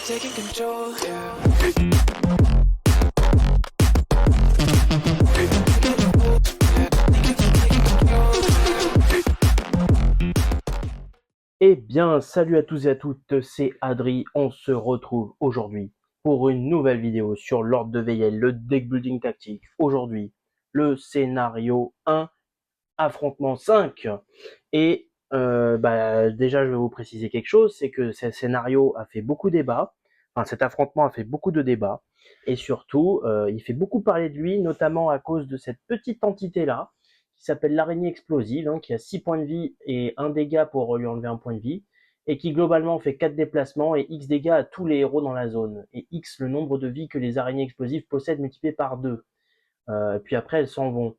taking control, yeah. Eh bien, salut à tous et à toutes, c'est Adri, on se retrouve aujourd'hui pour une nouvelle vidéo sur l'ordre de Veyel, le deck building tactique. Aujourd'hui, le scénario 1, affrontement 5. Et déjà, je vais vous préciser quelque chose, c'est que ce scénario a fait beaucoup de débats, enfin cet affrontement a fait beaucoup de débats, et surtout, il fait beaucoup parler de lui, notamment à cause de cette petite entité-là, qui s'appelle l'araignée explosive, hein, qui a 6 points de vie et 1 dégât pour lui enlever un point de vie, et qui globalement fait 4 déplacements et X dégâts à tous les héros dans la zone, et X le nombre de vie que les araignées explosives possèdent multiplié par 2. Puis après, elles s'en vont.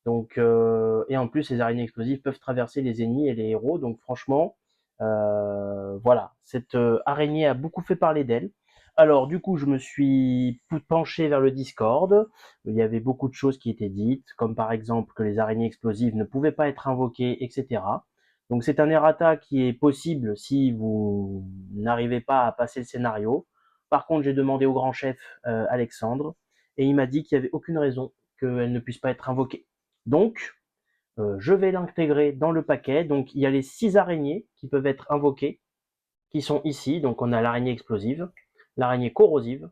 Donc, et en plus, les araignées explosives peuvent traverser les ennemis et les héros. Donc, franchement, voilà, cette araignée a beaucoup fait parler d'elle. Alors, du coup, je me suis penché vers le Discord. Il y avait beaucoup de choses qui étaient dites, comme par exemple que les araignées explosives ne pouvaient pas être invoquées, etc. Donc, c'est un errata qui est possible si vous n'arrivez pas à passer le scénario. Par contre, j'ai demandé au grand chef Alexandre, et il m'a dit qu'il n'y avait aucune raison qu'elle ne puisse pas être invoquée. Donc, je vais l'intégrer dans le paquet. Donc, il y a les 6 araignées qui peuvent être invoquées, qui sont ici. Donc, on a l'araignée explosive, l'araignée corrosive,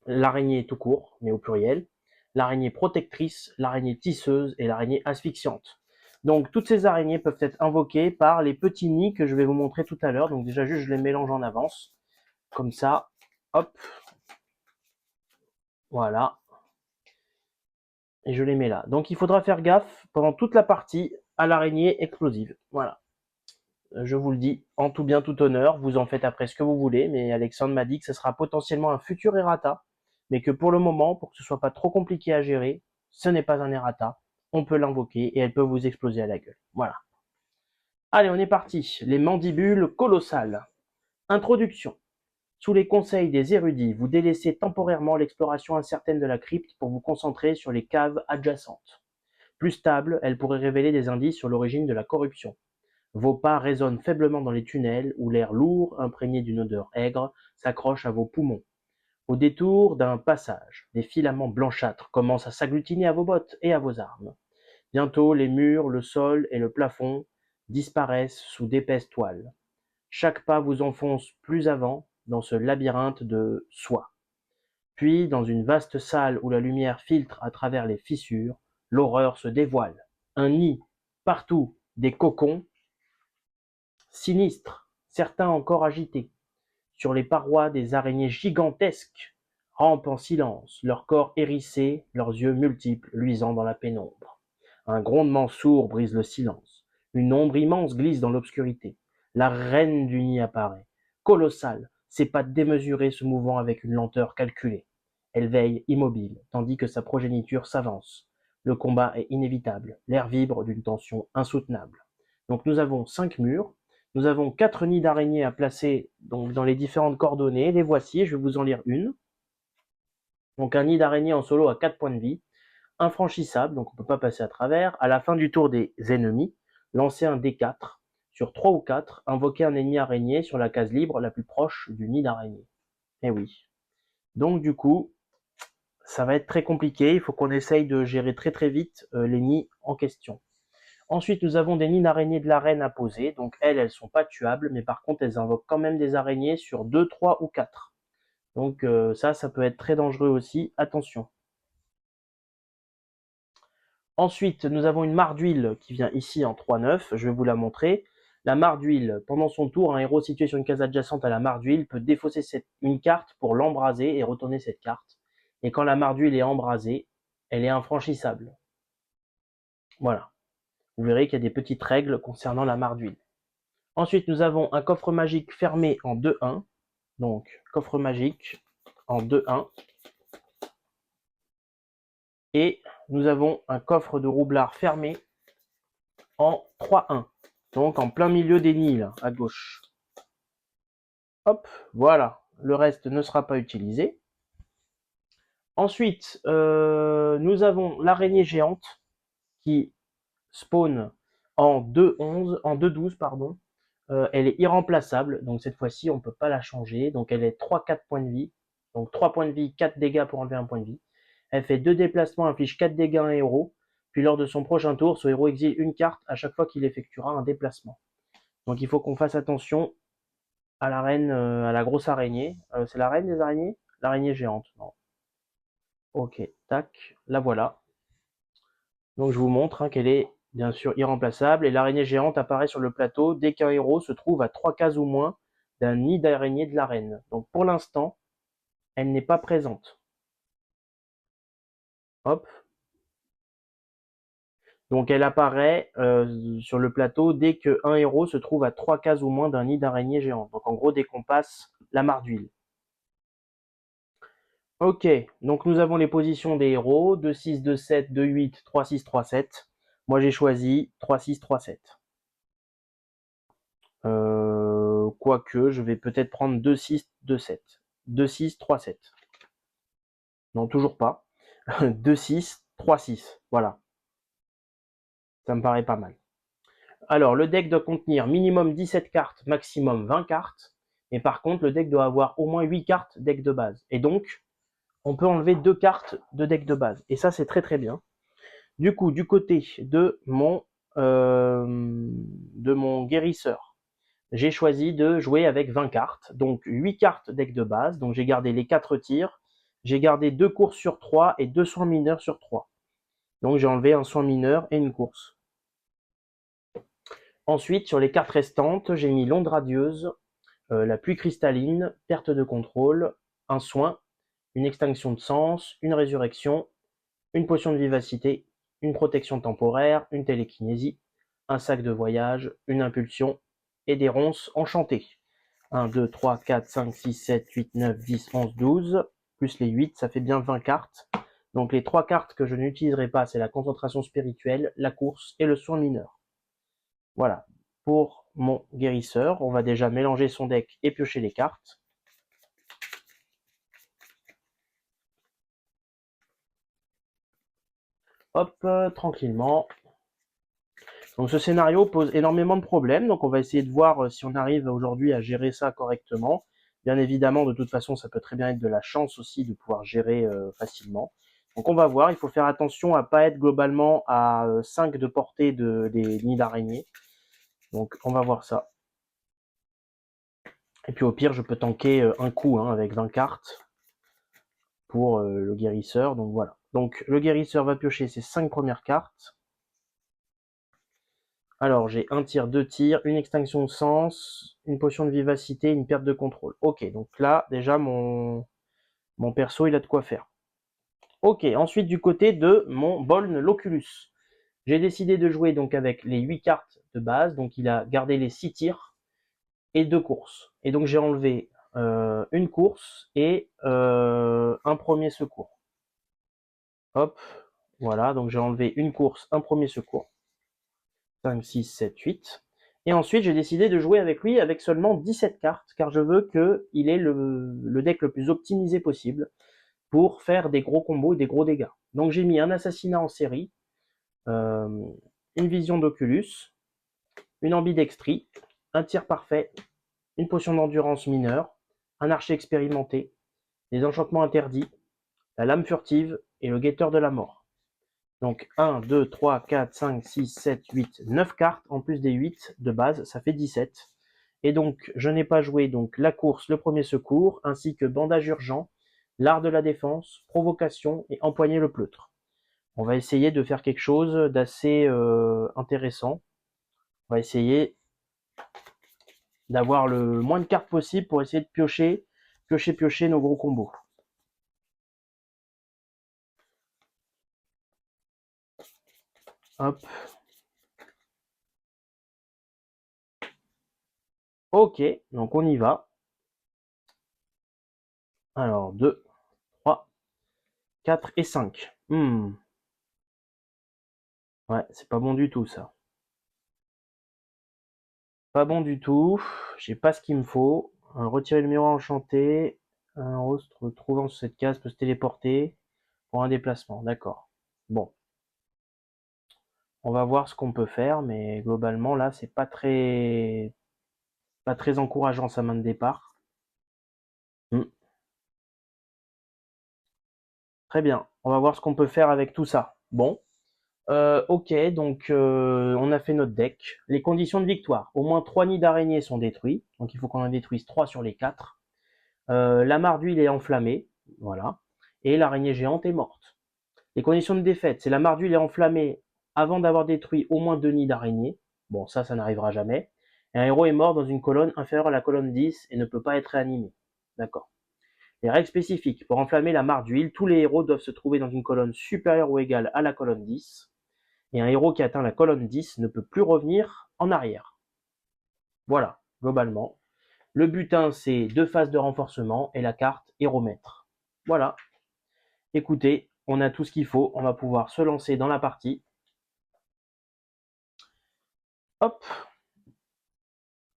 l'araignée tout court, mais au pluriel, l'araignée protectrice, l'araignée tisseuse et l'araignée asphyxiante. Donc, toutes ces araignées peuvent être invoquées par les petits nids que je vais vous montrer tout à l'heure. Donc, déjà, juste, je les mélange en avance. Comme ça, hop, voilà. Et je les mets là. Donc il faudra faire gaffe pendant toute la partie à l'araignée explosive. Voilà. Je vous le dis, en tout bien tout honneur, vous en faites après ce que vous voulez, mais Alexandre m'a dit que ce sera potentiellement un futur errata, mais que pour le moment, pour que ce soit pas trop compliqué à gérer, ce n'est pas un errata. On peut l'invoquer et elle peut vous exploser à la gueule. Voilà. Allez, on est parti. Les mandibules colossales. Introduction. Sous les conseils des érudits, vous délaissez temporairement l'exploration incertaine de la crypte pour vous concentrer sur les caves adjacentes. Plus stable, elle pourrait révéler des indices sur l'origine de la corruption. Vos pas résonnent faiblement dans les tunnels où l'air lourd, imprégné d'une odeur aigre, s'accroche à vos poumons. Au détour d'un passage, des filaments blanchâtres commencent à s'agglutiner à vos bottes et à vos armes. Bientôt, les murs, le sol et le plafond disparaissent sous d'épaisses toiles. Chaque pas vous enfonce plus avant dans ce labyrinthe de soi. Puis, dans une vaste salle où la lumière filtre à travers les fissures, l'horreur se dévoile. Un nid, partout, des cocons, sinistres, certains encore agités. Sur les parois, des araignées gigantesques rampent en silence, leurs corps hérissés, leurs yeux multiples luisant dans la pénombre. Un grondement sourd brise le silence. Une ombre immense glisse dans l'obscurité. La reine du nid apparaît, colossale, ses pattes démesurées se mouvant avec une lenteur calculée. Elle veille immobile, tandis que sa progéniture s'avance. Le combat est inévitable, l'air vibre d'une tension insoutenable. Donc nous avons 5 murs, nous avons 4 nids d'araignées à placer donc, dans les différentes coordonnées. Les voici, je vais vous en lire une. Donc un nid d'araignée en solo à 4 points de vie, infranchissable, donc on ne peut pas passer à travers. À la fin du tour des ennemis, lancez un D4. Sur 3 ou 4, invoquez un ennemi araignée sur la case libre la plus proche du nid d'araignée. Eh oui. Donc du coup, ça va être très compliqué. Il faut qu'on essaye de gérer très très vite les nids en question. Ensuite, nous avons des nids d'araignées de l'arène à poser. Donc elles sont pas tuables, mais par contre, elles invoquent quand même des araignées sur 2, 3 ou 4. Donc ça peut être très dangereux aussi. Attention. Ensuite, nous avons une mare d'huile qui vient ici en 3-9. Je vais vous la montrer. La mare d'huile, pendant son tour, un héros situé sur une case adjacente à la mare d'huile peut défausser une carte pour l'embraser et retourner cette carte. Et quand la mare d'huile est embrasée, elle est infranchissable. Voilà. Vous verrez qu'il y a des petites règles concernant la mare d'huile. Ensuite, nous avons un coffre magique fermé en 2-1. Donc, coffre magique en 2-1. Et nous avons un coffre de roublard fermé en 3-1. Donc, en plein milieu des nids, là, à gauche. Hop, voilà. Le reste ne sera pas utilisé. Ensuite, nous avons l'araignée géante qui spawn en 2-11, en 2-12, pardon. Elle est irremplaçable, donc cette fois-ci, on ne peut pas la changer. Donc elle est 3-4 points de vie. Donc 3 points de vie, 4 dégâts pour enlever un point de vie. Elle fait 2 déplacements, inflige 4 dégâts à un héros. Puis lors de son prochain tour, ce héros exile une carte à chaque fois qu'il effectuera un déplacement. Donc il faut qu'on fasse attention à la reine, à la grosse araignée. C'est la reine des araignées? L'araignée géante, non. Ok, tac, la voilà. Donc je vous montre hein, qu'elle est bien sûr irremplaçable et l'araignée géante apparaît sur le plateau dès qu'un héros se trouve à 3 cases ou moins d'un nid d'araignée de l'arène. Donc pour l'instant, elle n'est pas présente. Hop. Donc elle apparaît sur le plateau dès qu'un héros se trouve à 3 cases ou moins d'un nid d'araignée géante. Donc en gros dès qu'on passe la mare d'huile. Ok, donc nous avons les positions des héros, 2-6, 2-7, 2-8, 3-6, 3-7. Moi j'ai choisi 3-6, 3-7. Quoique, je vais peut-être prendre 2-6, 2-7. 2-6, 3-7. Non, toujours pas. 2-6, 3-6. Voilà, ça me paraît pas mal. Alors, le deck doit contenir minimum 17 cartes, maximum 20 cartes. Et par contre, le deck doit avoir au moins 8 cartes deck de base. Et donc, on peut enlever 2 cartes de deck de base. Et ça, c'est très très bien. Du coup, du côté de mon guérisseur, j'ai choisi de jouer avec 20 cartes. Donc 8 cartes deck de base. Donc j'ai gardé les 4 tirs. J'ai gardé 2 courses sur 3 et 2 soins mineurs sur 3. Donc j'ai enlevé un soin mineur et une course. Ensuite, sur les cartes restantes, j'ai mis l'onde radieuse, la pluie cristalline, perte de contrôle, un soin, une extinction de sens, une résurrection, une potion de vivacité, une protection temporaire, une télékinésie, un sac de voyage, une impulsion et des ronces enchantées. 1, 2, 3, 4, 5, 6, 7, 8, 9, 10, 11, 12, plus les 8, ça fait bien 20 cartes. Donc les 3 cartes que je n'utiliserai pas, c'est la concentration spirituelle, la course et le soin mineur. Voilà. Pour mon guérisseur, on va déjà mélanger son deck et piocher les cartes. Hop, tranquillement. Donc ce scénario pose énormément de problèmes, donc on va essayer de voir si on arrive aujourd'hui à gérer ça correctement. Bien évidemment, de toute façon, ça peut très bien être de la chance aussi de pouvoir gérer facilement. Donc on va voir, il faut faire attention à pas être globalement à 5 de portée des nids d'araignée. Donc on va voir ça. Et puis au pire, je peux tanker un coup hein, avec 20 cartes pour le guérisseur. Donc voilà. Donc le guérisseur va piocher ses 5 premières cartes. Alors, j'ai un tir, 2 tirs, une extinction de sens, une potion de vivacité, une perte de contrôle. Ok, donc là, déjà, mon perso, il a de quoi faire. Ok, ensuite, du côté de mon Boln l'Oculus. J'ai décidé de jouer donc avec les 8 cartes de base, donc il a gardé les 6 tirs et 2 courses. Et donc, j'ai enlevé une course et un premier secours. Hop, voilà, donc j'ai enlevé une course, un premier secours. 5, 6, 7, 8. Et ensuite, j'ai décidé de jouer avec lui avec seulement 17 cartes, car je veux qu'il ait le deck le plus optimisé possible pour faire des gros combos et des gros dégâts. Donc j'ai mis un assassinat en série, euh, une vision d'Oculus, une ambidextrie, un tir parfait, une potion d'endurance mineure, un archer expérimenté, des enchantements interdits, la lame furtive et le guetteur de la mort. Donc 1, 2, 3, 4, 5, 6, 7, 8, 9 cartes, en plus des 8 de base, ça fait 17. Et donc je n'ai pas joué donc la course, le premier secours, ainsi que bandage urgent, l'art de la défense, provocation et empoigner le pleutre. On va essayer de faire quelque chose d'assez intéressant. On va essayer d'avoir le moins de cartes possible pour essayer de piocher nos gros combos. Hop. Ok, donc on y va. Alors 2, 3, 4 et 5. Ouais, c'est pas bon du tout ça. Pas bon du tout. J'ai pas ce qu'il me faut. Retirer le miroir enchanté. Un rostre trouvant sur cette case peut se téléporter pour un déplacement. D'accord. Bon. On va voir ce qu'on peut faire, mais globalement là, c'est pas très Pas très encourageant sa main de départ. Très bien, on va voir ce qu'on peut faire avec tout ça. Bon, ok, donc on a fait notre deck. Les conditions de victoire. Au moins 3 nids d'araignées sont détruits, donc il faut qu'on en détruise 3 sur les 4. La mare d'huile est enflammée, voilà, et l'araignée géante est morte. Les conditions de défaite, c'est la mare d'huile est enflammée avant d'avoir détruit au moins 2 nids d'araignées. Bon, ça n'arrivera jamais. Et un héros est mort dans une colonne inférieure à la colonne 10 et ne peut pas être réanimé. D'accord. Les règles spécifiques. Pour enflammer la mare d'huile, tous les héros doivent se trouver dans une colonne supérieure ou égale à la colonne 10. Et un héros qui atteint la colonne 10 ne peut plus revenir en arrière. Voilà, globalement. Le butin, c'est 2 phases de renforcement et la carte héromètre. Voilà. Écoutez, on a tout ce qu'il faut. On va pouvoir se lancer dans la partie. Hop.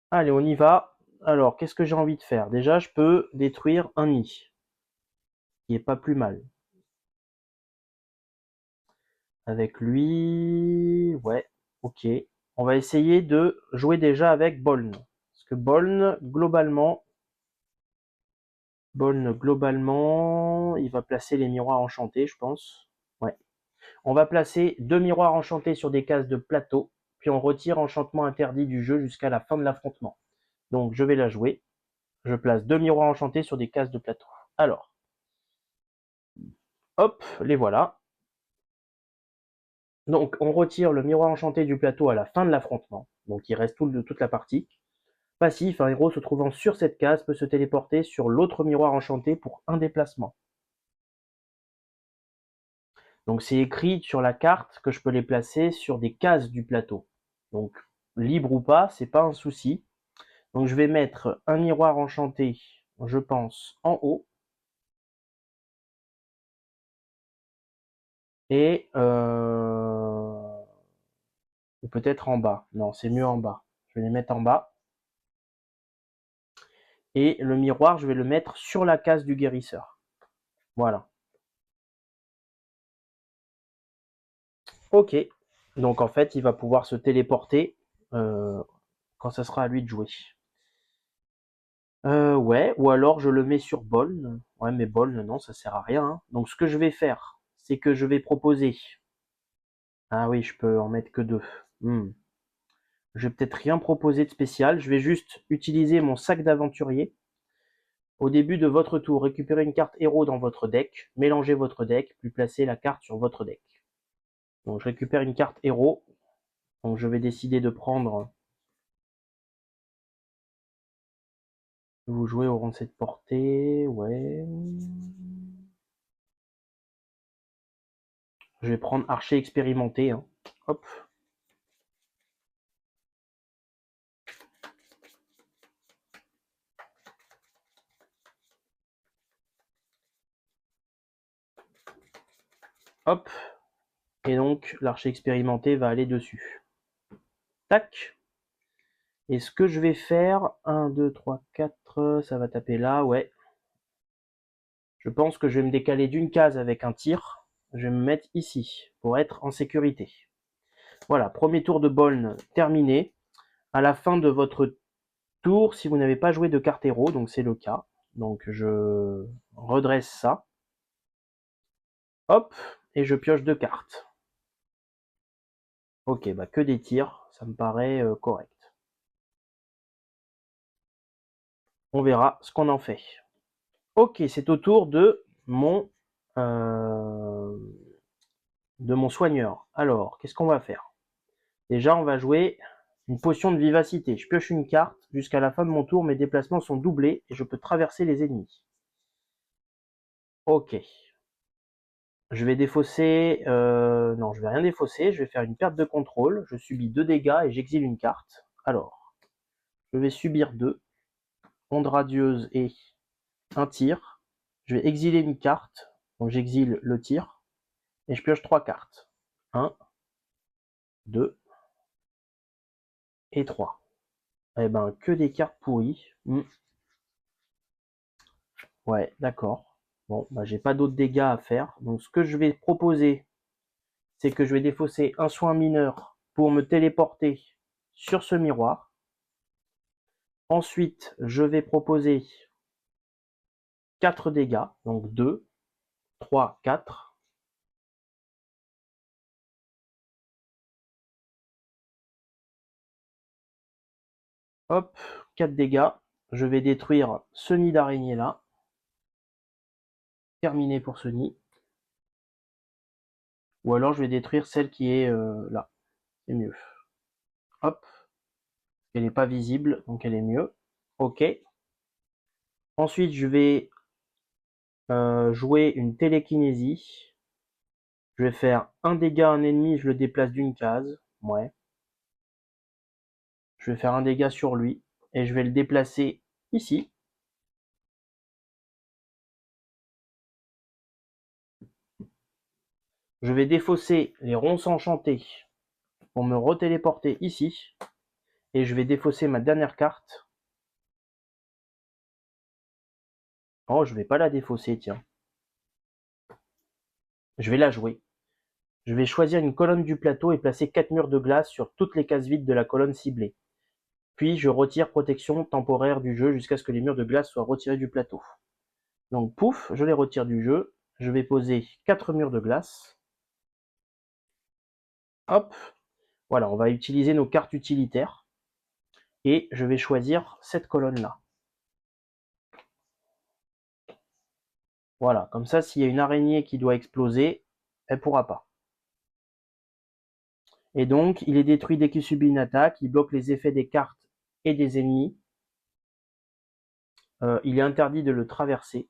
Allez, on y va. Alors, qu'est-ce que j'ai envie de faire? Déjà, je peux détruire un nid, qui est pas plus mal. Avec lui, ouais, ok. On va essayer de jouer déjà avec Boln. Parce que Boln, globalement, il va placer les miroirs enchantés, je pense. Ouais. On va placer 2 miroirs enchantés sur des cases de plateau, puis on retire enchantement interdit du jeu jusqu'à la fin de l'affrontement. Donc je vais la jouer. Je place 2 miroirs enchantés sur des cases de plateau. Alors, hop, les voilà. Donc on retire le miroir enchanté du plateau à la fin de l'affrontement. Donc il reste toute la partie. Passif, un héros se trouvant sur cette case peut se téléporter sur l'autre miroir enchanté pour un déplacement. Donc c'est écrit sur la carte que je peux les placer sur des cases du plateau. Donc libre ou pas, c'est pas un souci. Donc je vais mettre un miroir enchanté, je pense, en haut. Et ou peut-être en bas. Non, c'est mieux en bas. Je vais les mettre en bas. Et le miroir, je vais le mettre sur la case du guérisseur. Voilà. Ok. Donc en fait, il va pouvoir se téléporter quand ça sera à lui de jouer. Ouais, ou alors je le mets sur Boln. Ouais, mais Boln, non, ça sert à rien, hein. Donc ce que je vais faire, c'est que je vais proposer. Ah oui, je peux en mettre que 2. Je vais peut-être rien proposer de spécial. Je vais juste utiliser mon sac d'aventurier. Au début de votre tour, récupérez une carte héros dans votre deck, mélangez votre deck, puis placez la carte sur votre deck. Donc je récupère une carte héros. Donc je vais décider de prendre. Vous jouez au rang de cette portée, ouais. Je vais prendre archer expérimenté, hein. Hop. Hop. Et donc l'archer expérimenté va aller dessus. Tac. Et ce que je vais faire, 1, 2, 3, 4, ça va taper là, ouais. Je pense que je vais me décaler d'une case avec un tir. Je vais me mettre ici pour être en sécurité. Voilà, premier tour de Boln terminé. À la fin de votre tour, si vous n'avez pas joué de carte héros, donc c'est le cas, donc je redresse ça. Hop, et je pioche 2 cartes. Ok, bah que des tirs, ça me paraît correct. On verra ce qu'on en fait. Ok, c'est au tour euh, de mon soigneur. Alors, qu'est-ce qu'on va faire? Déjà, on va jouer une potion de vivacité. Je pioche une carte. Jusqu'à la fin de mon tour, mes déplacements sont doublés et je peux traverser les ennemis. Ok. Je vais défausser... non, je vais rien défausser. Je vais faire une perte de contrôle. Je subis 2 dégâts et j'exile une carte. Alors, je vais subir 2. Onde radieuse et un tir. Je vais exiler une carte. Donc j'exile le tir. Et je pioche 3 cartes. 1, 2 et 3. Eh ben, que des cartes pourries. Ouais, d'accord. Bon, bah, j'ai pas d'autres dégâts à faire. Donc ce que je vais proposer, c'est que je vais défausser un soin mineur pour me téléporter sur ce miroir. Ensuite, je vais proposer 4 dégâts, donc 2, 3, 4. Hop, 4 dégâts. Je vais détruire ce nid d'araignée là. Terminé pour ce nid. Ou alors je vais détruire celle qui est là. C'est mieux. Hop. Elle n'est pas visible, donc elle est mieux. Ok. Ensuite, je vais jouer une télékinésie. Je vais faire un dégât à un ennemi, je le déplace d'une case. Ouais. Je vais faire un dégât sur lui. Et je vais le déplacer ici. Je vais défausser les ronces enchantées pour me retéléporter ici. Et je vais défausser ma dernière carte. Oh, je vais pas la défausser, tiens. Je vais la jouer. Je vais choisir une colonne du plateau et placer 4 murs de glace sur toutes les cases vides de la colonne ciblée. Puis je retire protection temporaire du jeu jusqu'à ce que les murs de glace soient retirés du plateau. Donc pouf, je les retire du jeu. Je vais poser 4 murs de glace. Hop, voilà, on va utiliser nos cartes utilitaires. Et je vais choisir cette colonne-là. Voilà, comme ça, s'il y a une araignée qui doit exploser, elle ne pourra pas. Et donc, il est détruit dès qu'il subit une attaque, il bloque les effets des cartes et des ennemis. Il est interdit de le traverser.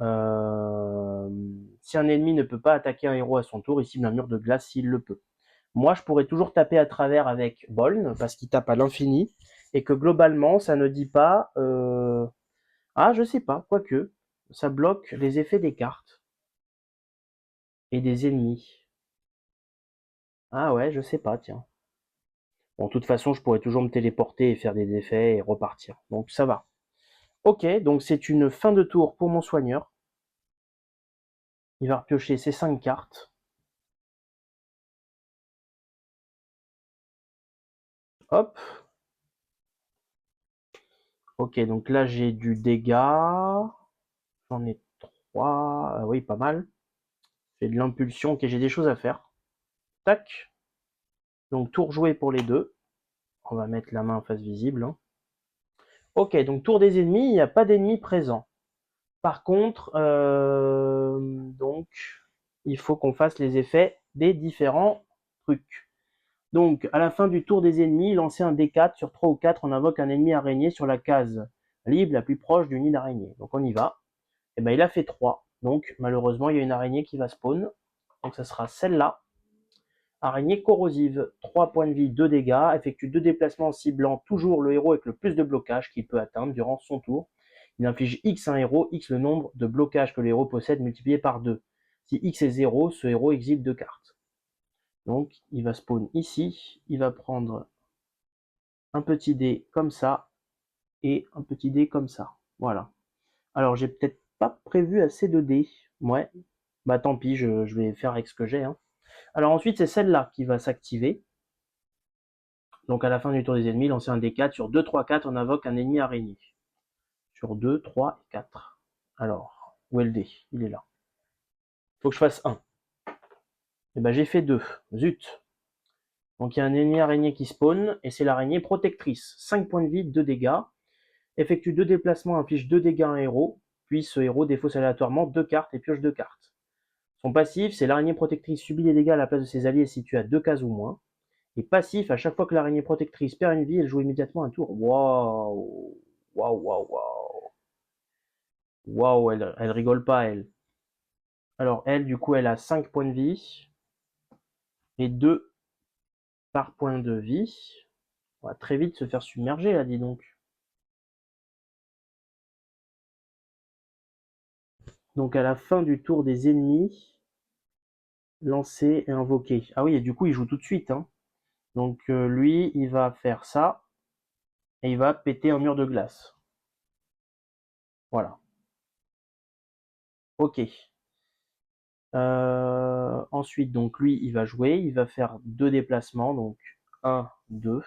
Si un ennemi ne peut pas attaquer un héros à son tour, il cible un mur de glace s'il le peut. Moi, je pourrais toujours taper à travers avec Boln, parce qu'il tape à l'infini, et que globalement, ça ne dit pas... Ah, je sais pas, quoique, ça bloque les effets des cartes et des ennemis. Ah ouais, je sais pas, tiens. Bon, de toute façon, je pourrais toujours me téléporter et faire des effets et repartir. Donc ça va. Ok, donc c'est une fin de tour pour mon soigneur. Il va repiocher ses 5 cartes. Hop. Ok, donc là j'ai du dégât. J'en ai 3. Oui, pas mal. J'ai de l'impulsion. Ok, j'ai des choses à faire. Tac. Donc tour joué pour les deux. On va mettre la main en face visible. Hein. Ok, donc tour des ennemis, il n'y a pas d'ennemis présents. Par contre, donc, il faut qu'on fasse les effets des différents trucs. Donc, à la fin du tour des ennemis, lancez un D4 sur 3 ou 4, on invoque un ennemi araignée sur la case libre la plus proche du nid d'araignée. Donc on y va. Et ben il a fait 3. Donc malheureusement, il y a une araignée qui va spawn. Donc ça sera celle-là. Araignée corrosive, 3 points de vie, 2 dégâts, effectue 2 déplacements en ciblant toujours le héros avec le plus de blocage qu'il peut atteindre durant son tour. Il inflige X à un héros, X le nombre de blocages que le héros possède multiplié par 2. Si X est 0, ce héros exhibe 2 cartes. Donc il va spawn ici, il va prendre un petit dé comme ça et un petit dé comme ça. Voilà. Alors j'ai peut-être pas prévu assez de dés. Ouais, bah tant pis, je vais faire avec ce que j'ai. Hein. Alors ensuite c'est celle-là qui va s'activer. Donc à la fin du tour des ennemis, lancez un D4 sur 2, 3, 4, on invoque un ennemi araignée. Sur 2, 3 et 4. Alors, où est le dé? Il est là. Faut que je fasse 1. Et ben j'ai fait 2. Zut. Donc il y a un ennemi araignée qui spawn, et c'est l'araignée protectrice. 5 points de vie, 2 dégâts. Effectue 2 déplacements, inflige 2 dégâts à un héros. Puis ce héros défausse aléatoirement 2 cartes et pioche 2 cartes. Son passif, c'est l'araignée protectrice subit des dégâts à la place de ses alliés situés à 2 cases ou moins. Et passif, à chaque fois que l'araignée protectrice perd une vie, elle joue immédiatement un tour. Waouh. Waouh, waouh, waouh. Waouh, elle rigole pas, elle. Alors, elle, du coup, elle a 5 points de vie. Et 2 par point de vie. On va très vite se faire submerger, là, dis donc. Donc, à la fin du tour des ennemis, lancer et invoquer. Ah oui, et du coup, il joue tout de suite. Hein. Donc, lui, il va faire ça. Et il va péter un mur de glace. Voilà. Ok. Ensuite, donc lui, il va jouer. Il va faire 2 déplacements. Donc, 1, 2.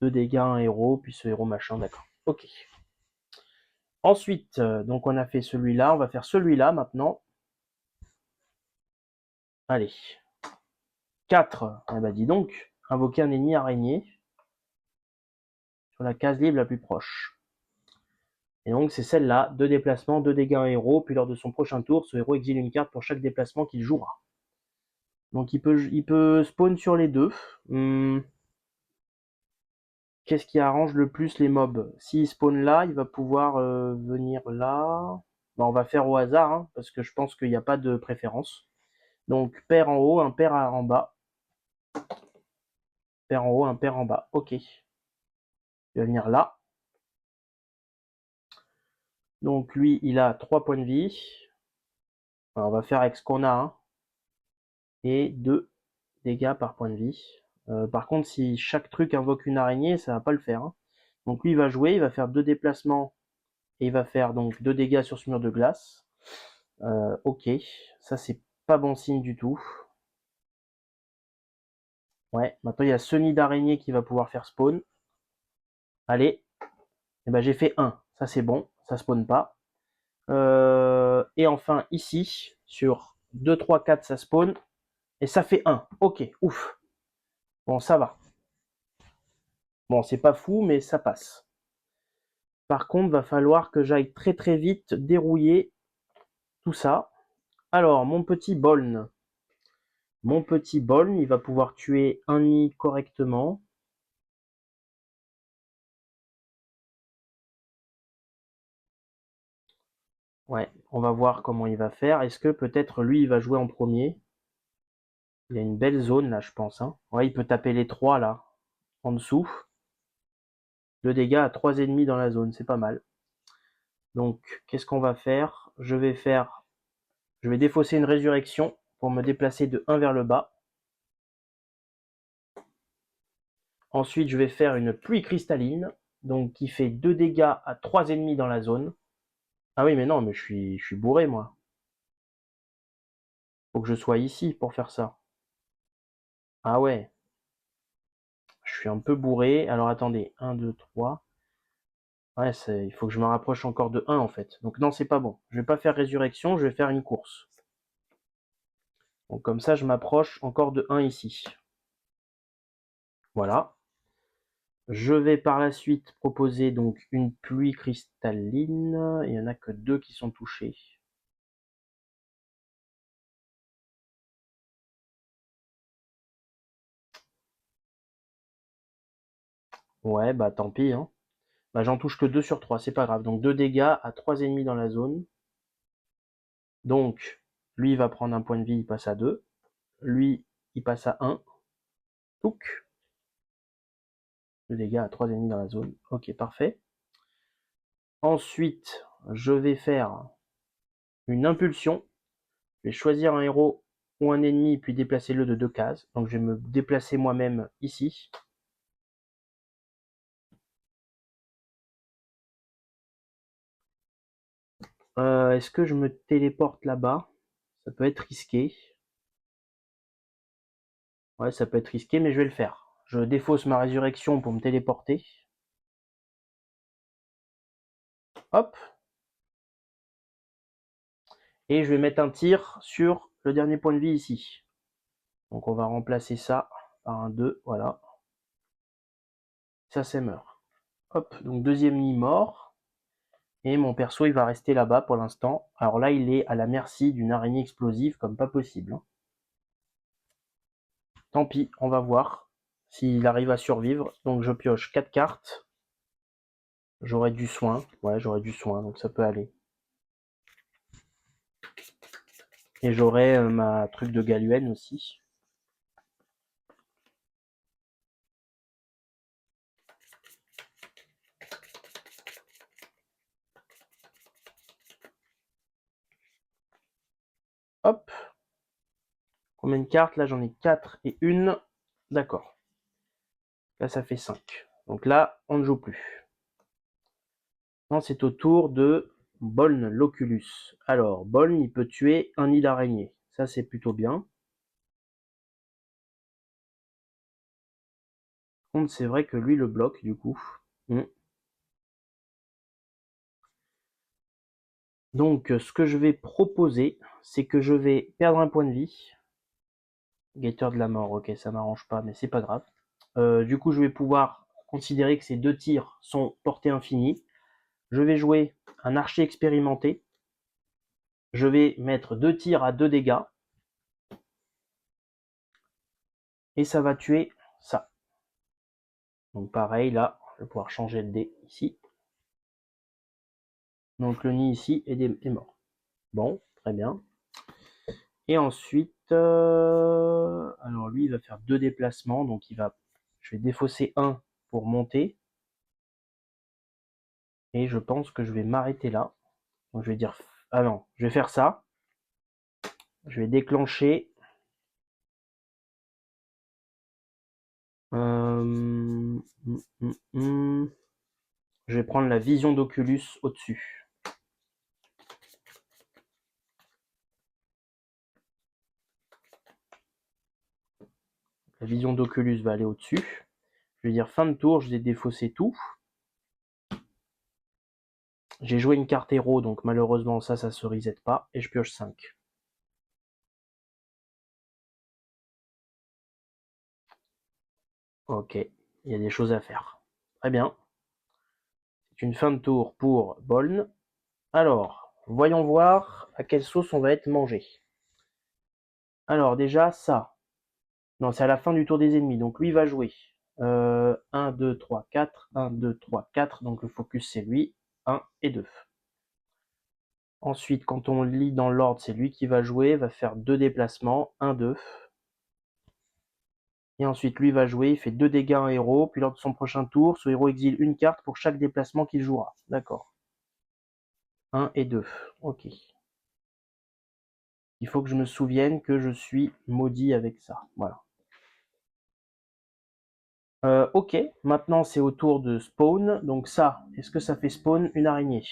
2 dégâts, un héros, puis ce héros machin, d'accord. Ok. Ensuite, donc on a fait celui-là, on va faire celui-là maintenant. Allez. 4. Eh ben dis donc, invoquer un ennemi araignée sur la case libre la plus proche. Et donc c'est celle-là, 2 déplacements, 2 dégâts, un héros, puis lors de son prochain tour, ce héros exile une carte pour chaque déplacement qu'il jouera. Donc il peut spawn sur les deux. Qu'est-ce qui arrange le plus les mobs? S'il spawn là, il va pouvoir venir là. Bon, on va faire au hasard, hein, parce que je pense qu'il n'y a pas de préférence. Donc paire en haut, un paire en bas. Paire en haut, un paire en bas. Ok. Il va venir là. Donc lui, il a 3 points de vie. Alors, on va faire avec ce qu'on a, hein, et 2 dégâts par point de vie. Par contre, si chaque truc invoque une araignée, ça va pas le faire, hein. Donc lui, il va jouer, il va faire 2 déplacements, et il va faire donc 2 dégâts sur ce mur de glace. Ok, ça c'est pas bon signe du tout. Ouais, maintenant il y a ce nid d'araignée qui va pouvoir faire spawn. Allez, et ben j'ai fait 1, ça c'est bon, ça spawn pas. Et enfin ici, sur 2, 3, 4, ça spawn, et ça fait 1. Ok, ouf. Bon, ça va. Bon, c'est pas fou, mais ça passe. Par contre, va falloir que j'aille très très vite dérouiller tout ça. Alors, mon petit Boln. Mon petit Boln, il va pouvoir tuer un nid correctement. Ouais, on va voir comment il va faire. Est-ce que peut-être lui, il va jouer en premier? Il y a une belle zone là, je pense, hein. Ouais, il peut taper les 3 là, en dessous. 2 dégâts à 3 ennemis dans la zone, c'est pas mal. Donc, qu'est-ce qu'on va faire? Je vais défausser une résurrection pour me déplacer de 1 vers le bas. Ensuite, je vais faire une pluie cristalline, donc qui fait 2 dégâts à 3 ennemis dans la zone. Ah oui, mais non, mais je suis bourré, moi. Faut que je sois ici pour faire ça. Ah ouais, je suis un peu bourré. Alors attendez, 1, 2, 3. Ouais, il faut que je me rapproche encore de 1 en fait. Donc non, c'est pas bon. Je vais pas faire résurrection, je vais faire une course. Donc comme ça, je m'approche encore de 1 ici. Voilà. Je vais par la suite proposer donc une pluie cristalline. Il n'y en a que 2 qui sont touchés. Ouais, bah tant pis, hein. Bah j'en touche que 2 sur 3, c'est pas grave. Donc 2 dégâts à 3 ennemis dans la zone. Donc, lui il va prendre un point de vie, il passe à 2. Lui, il passe à 1. Touc. 2 dégâts à 3 ennemis dans la zone. Ok, parfait. Ensuite, je vais faire une impulsion. Je vais choisir un héros ou un ennemi, puis déplacer-le de 2 cases. Donc je vais me déplacer moi-même ici. Est-ce que je me téléporte là-bas? Ça peut être risqué. Ouais, ça peut être risqué, mais je vais le faire. Je défausse ma résurrection pour me téléporter. Hop. Et je vais mettre un tir sur le dernier point de vie ici. Donc on va remplacer ça par un 2, voilà. Ça c'est meurt. Hop, donc deuxième nid mort. Et mon perso il va rester là-bas pour l'instant. Alors là il est à la merci d'une araignée explosive comme pas possible, hein. Tant pis, on va voir s'il arrive à survivre. Donc je pioche 4 cartes. J'aurai du soin. Ouais, j'aurai du soin, donc ça peut aller. Et j'aurai ma truc de Galuen aussi. Hop. Combien de cartes? Là j'en ai 4 et une. D'accord. Là ça fait 5. Donc là, on ne joue plus. Non, c'est au tour de Boln l'Oculus. Alors, Boln, il peut tuer un nid d'araignée. Ça, c'est plutôt bien. Contre, c'est vrai que lui le bloque du coup. Donc, ce que je vais proposer, c'est que je vais perdre un point de vie. Guetteur de la mort, ok, ça m'arrange pas, mais c'est pas grave. Du coup, je vais pouvoir considérer que ces 2 tirs sont portée infinie. Je vais jouer un archer expérimenté. Je vais mettre 2 tirs à 2 dégâts. Et ça va tuer ça. Donc pareil, là, je vais pouvoir changer de dé ici. Donc le nid ici est mort. Bon, très bien. Et ensuite, alors lui, il va faire 2 déplacements. Donc je vais défausser 1 pour monter. Et je pense que je vais m'arrêter là. Donc je vais dire, ah non, je vais faire ça. Je vais déclencher. Je vais prendre la vision d'Oculus au-dessus. La vision d'Oculus va aller au-dessus. Je vais dire fin de tour, je vais défausser tout. J'ai joué une carte héros, donc malheureusement ça se reset pas, et je pioche 5. Ok, il y a des choses à faire. Très bien. C'est une fin de tour pour Boln. Alors, voyons voir à quelle sauce on va être mangé. Alors déjà, ça. Non, c'est à la fin du tour des ennemis, donc lui va jouer. 1, 2, 3, 4. 1, 2, 3, 4. Donc le focus c'est lui. 1 et 2. Ensuite, quand on lit dans l'ordre, c'est lui qui va jouer, va faire 2 déplacements. 1, 2. Et ensuite, lui va jouer, il fait 2 dégâts à un héros, puis lors de son prochain tour, ce héros exile une carte pour chaque déplacement qu'il jouera. D'accord. 1 et 2. Ok. Il faut que je me souvienne que je suis maudit avec ça. Voilà. Ok, maintenant c'est au tour de spawn. Donc ça, est-ce que ça fait spawn une araignée?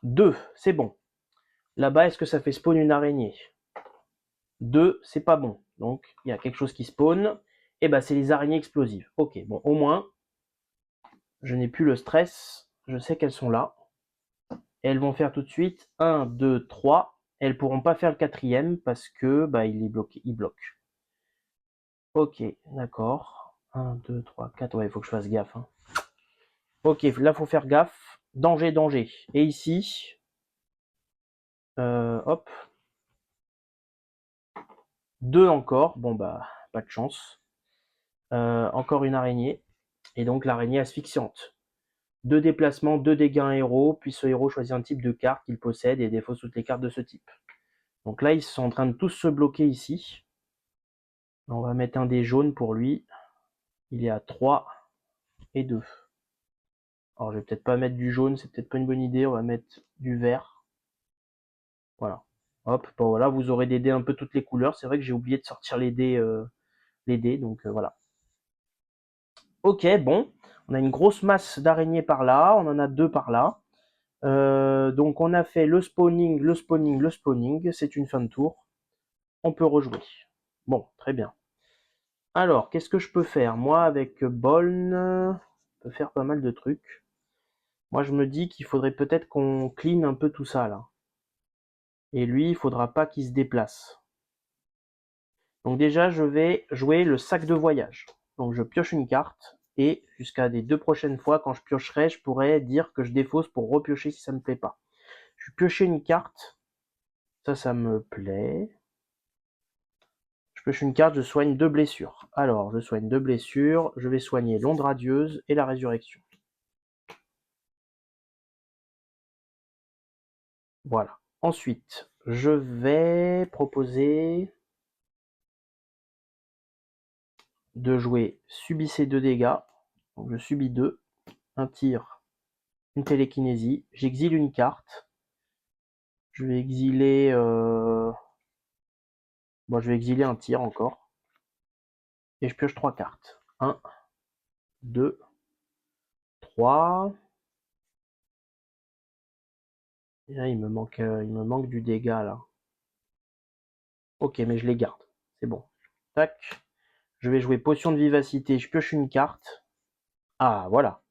2, c'est bon. Là-bas, est-ce que ça fait spawn une araignée? 2, c'est pas bon. Donc il y a quelque chose qui spawn. Et ben c'est les araignées explosives. Ok, bon, au moins, je n'ai plus le stress. Je sais qu'elles sont là. Et elles vont faire tout de suite 1, 2, 3. Elles pourront pas faire le quatrième parce que bah, il est bloqué, il bloque. Ok, d'accord. 1, 2, 3, 4. Ouais, il faut que je fasse gaffe. Hein. Ok, là, faut faire gaffe. Danger, danger. Et ici, hop. 2 encore. Bon, bah, pas de chance. Encore une araignée. Et donc, l'araignée asphyxiante. 2 déplacements, 2 dégâts à un héros. Puis ce héros choisit un type de carte qu'il possède et défausse toutes les cartes de ce type. Donc là, ils sont en train de tous se bloquer ici. On va mettre un dé jaune pour lui. Il est à 3 et 2. Alors je vais peut-être pas mettre du jaune, c'est peut-être pas une bonne idée. On va mettre du vert. Voilà. Hop, bon voilà, vous aurez des dés un peu toutes les couleurs. C'est vrai que j'ai oublié de sortir les dés, donc voilà. Ok, bon. On a une grosse masse d'araignées par là. On en a 2 par là. Donc on a fait le spawning, le spawning, le spawning. C'est une fin de tour. On peut rejouer. Bon, très bien. Alors, qu'est-ce que je peux faire? Moi, avec Boln, je peux faire pas mal de trucs. Moi, je me dis qu'il faudrait peut-être qu'on clean un peu tout ça, là. Et lui, il faudra pas qu'il se déplace. Donc déjà, je vais jouer le sac de voyage. Donc je pioche une carte, et jusqu'à les 2 prochaines fois, quand je piocherai, je pourrais dire que je défausse pour repiocher si ça me plaît pas. Je vais piocher une carte. Ça me plaît. Je pioche une carte, je soigne 2 blessures. Alors, je soigne 2 blessures. Je vais soigner l'onde radieuse et la résurrection. Voilà. Ensuite, je vais proposer de jouer subissez 2 dégâts. Donc je subis 2, un tir, une télékinésie. J'exile une carte. Je vais exiler. Bon, je vais exiler un tir encore. Et je pioche 3 cartes. 1, 2, 3. Et là, il me manque du dégât là. Ok, mais je les garde. C'est bon. Tac. Je vais jouer potion de vivacité, je pioche une carte. Ah, voilà.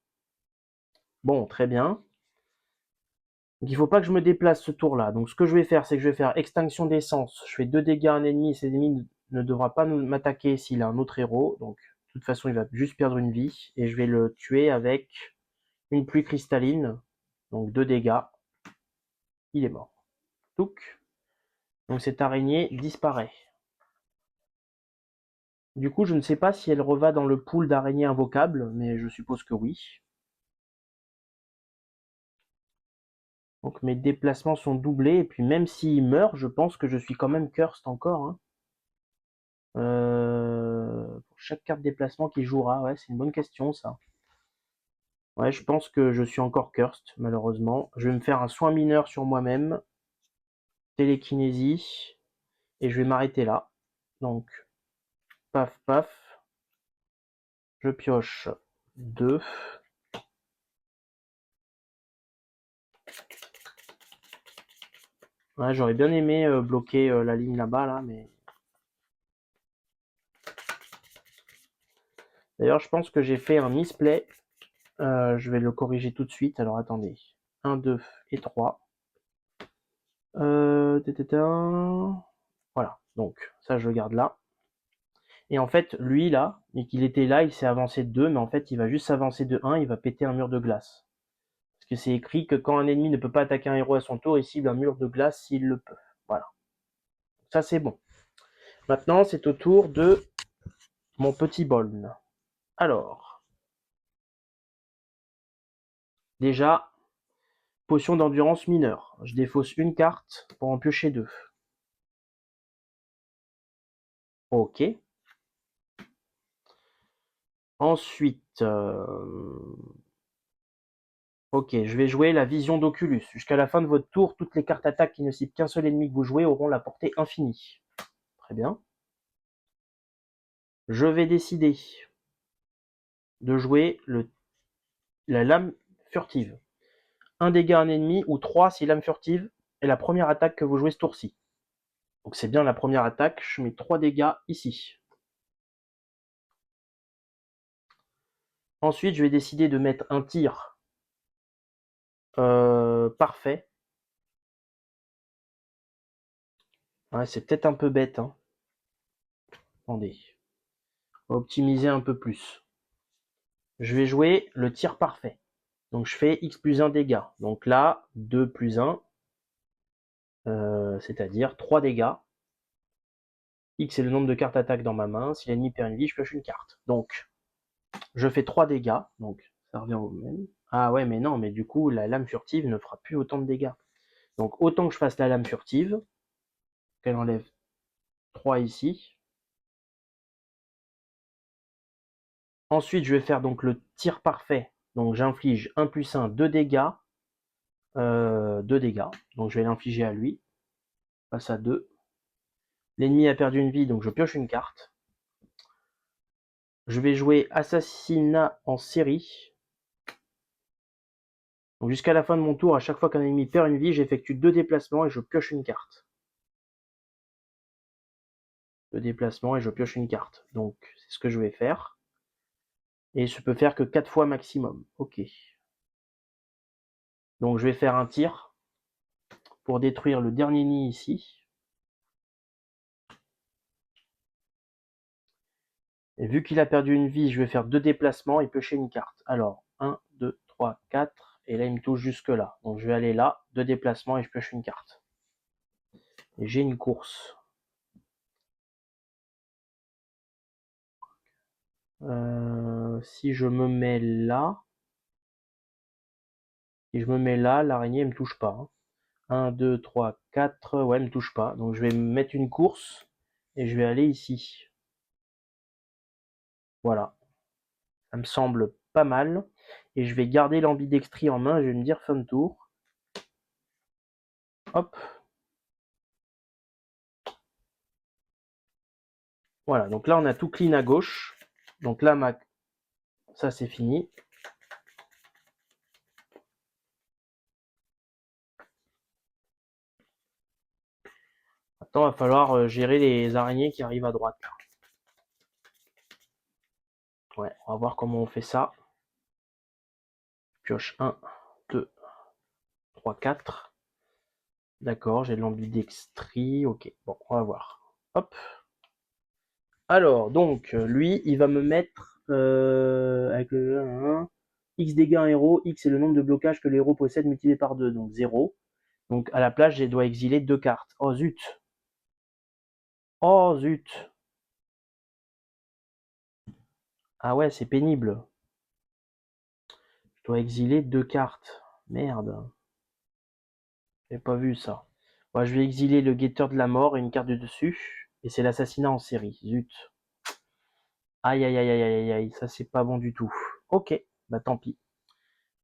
Bon, très bien. Donc, il ne faut pas que je me déplace ce tour-là. Donc, ce que je vais faire, c'est que je vais faire extinction d'essence. Je fais 2 dégâts à un ennemi. Cet ennemi ne devra pas m'attaquer s'il a un autre héros. Donc, de toute façon, il va juste perdre une vie. Et je vais le tuer avec une pluie cristalline. Donc, 2 dégâts. Il est mort. Touc. Donc, cette araignée disparaît. Du coup, je ne sais pas si elle reva dans le pool d'araignées invocables, mais je suppose que oui. Donc mes déplacements sont doublés, et puis même s'il meurt, je pense que je suis quand même cursed encore. Hein. Pour chaque carte déplacement qu'il jouera, ouais, c'est une bonne question ça. Ouais, je pense que je suis encore cursed, malheureusement. Je vais me faire un soin mineur sur moi-même, télékinésie, et je vais m'arrêter là. Donc, paf, paf, je pioche 2. Ouais, j'aurais bien aimé bloquer la ligne là-bas, là, mais... D'ailleurs, je pense que j'ai fait un misplay. Je vais le corriger tout de suite. Alors, attendez. 1, 2 et 3. Voilà. Donc, ça, je le garde là. Et en fait, lui, là, et qu'il était là, il s'est avancé de 2, mais en fait, il va juste s'avancer de 1, il va péter un mur de glace. Parce que c'est écrit que quand un ennemi ne peut pas attaquer un héros à son tour, il cible un mur de glace s'il le peut. Voilà. Ça, c'est bon. Maintenant, c'est au tour de mon petit bol. Alors, déjà, potion d'endurance mineure. Je défausse une carte pour en piocher 2. Ok. Ensuite, ok, je vais jouer la vision d'Oculus. Jusqu'à la fin de votre tour, toutes les cartes attaques qui ne ciblent qu'un seul ennemi que vous jouez auront la portée infinie. Très bien. Je vais décider de jouer la lame furtive. Un dégât à un ennemi ou 3 si lame furtive est la première attaque que vous jouez ce tour-ci. Donc c'est bien la première attaque, je mets 3 dégâts ici. Ensuite, je vais décider de mettre un tir parfait. Ouais, c'est peut-être un peu bête. Hein. Attendez. On va optimiser un peu plus. Je vais jouer le tir parfait. Donc je fais X plus 1 dégâts. Donc là, 2 plus 1, c'est-à-dire 3 dégâts. X est le nombre de cartes attaque dans ma main. Si l'ennemi perd une vie, je pioche une carte. Donc, je fais 3 dégâts. Donc, ça revient au même. Ah ouais, mais non, mais du coup, la lame furtive ne fera plus autant de dégâts. Donc, autant que je fasse la lame furtive, qu'elle enlève 3 ici. Ensuite, je vais faire donc le tir parfait. Donc, j'inflige 1 plus 1, 2 dégâts. 2 dégâts. Donc, je vais l'infliger à lui. Passe à 2. L'ennemi a perdu une vie, donc je pioche une carte. Je vais jouer assassinat en série. Donc jusqu'à la fin de mon tour, à chaque fois qu'un ennemi perd une vie, j'effectue 2 déplacements et je pioche une carte. 2 déplacements et je pioche une carte. Donc c'est ce que je vais faire. Et je peux faire que 4 fois maximum. Ok. Donc je vais faire un tir pour détruire le dernier nid ici. Et vu qu'il a perdu une vie, je vais faire 2 déplacements et piocher une carte. Alors, 1, 2, 3, 4. Et là, il me touche jusque là. Donc je vais aller là, 2 déplacements et je pioche une carte. Et j'ai une course. Si je me mets là, l'araignée ne me touche pas. 1, 2, 3, 4, ouais, elle me touche pas. Donc je vais me mettre une course et je vais aller ici. Voilà, ça me semble pas mal. Et je vais garder l'ambidextrie en main, je vais me dire fin de tour. Hop. Voilà, donc là on a tout clean à gauche. Donc là, ça c'est fini. Maintenant, il va falloir gérer les araignées qui arrivent à droite. Ouais, on va voir comment on fait ça. Pioche 1, 2, 3, 4. D'accord, j'ai de l'ambidextrie. Ok, bon, on va voir. Hop. Alors, donc, lui, il va me mettre avec le 1, X dégâts un héros, X est le nombre de blocages que le héros possède multiplié par 2, donc 0. Donc, à la place, je dois exiler 2 cartes. Oh zut! Oh zut! Ah ouais, c'est pénible. Je dois exiler 2 cartes. Merde. J'ai pas vu ça. Bon, je vais exiler le guetteur de la mort et une carte de dessus. Et c'est l'assassinat en série. Zut. Aïe aïe aïe aïe aïe aïe. Ça, c'est pas bon du tout. Ok, bah tant pis.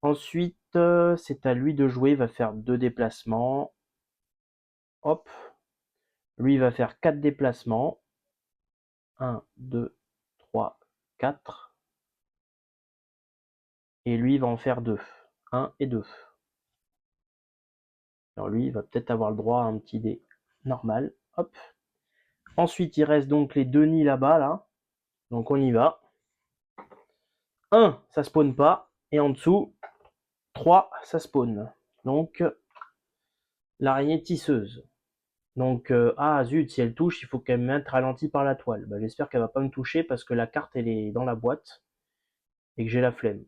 Ensuite, c'est à lui de jouer. Il va faire 2 déplacements. Hop. Lui, il va faire 4 déplacements. 1, 2, 3, 4. Et lui, il va en faire 2. 1 et 2. Alors lui, il va peut-être avoir le droit à un petit dé normal. Hop. Ensuite, il reste donc les 2 nids là-bas, là. Donc on y va. 1, ça spawn pas. Et en dessous, 3, ça spawn. Donc, l'araignée tisseuse. Donc, ah zut, si elle touche, il faut qu'elle me mette ralentie par la toile. Bah, j'espère qu'elle va pas me toucher parce que la carte, elle est dans la boîte. Et que j'ai la flemme.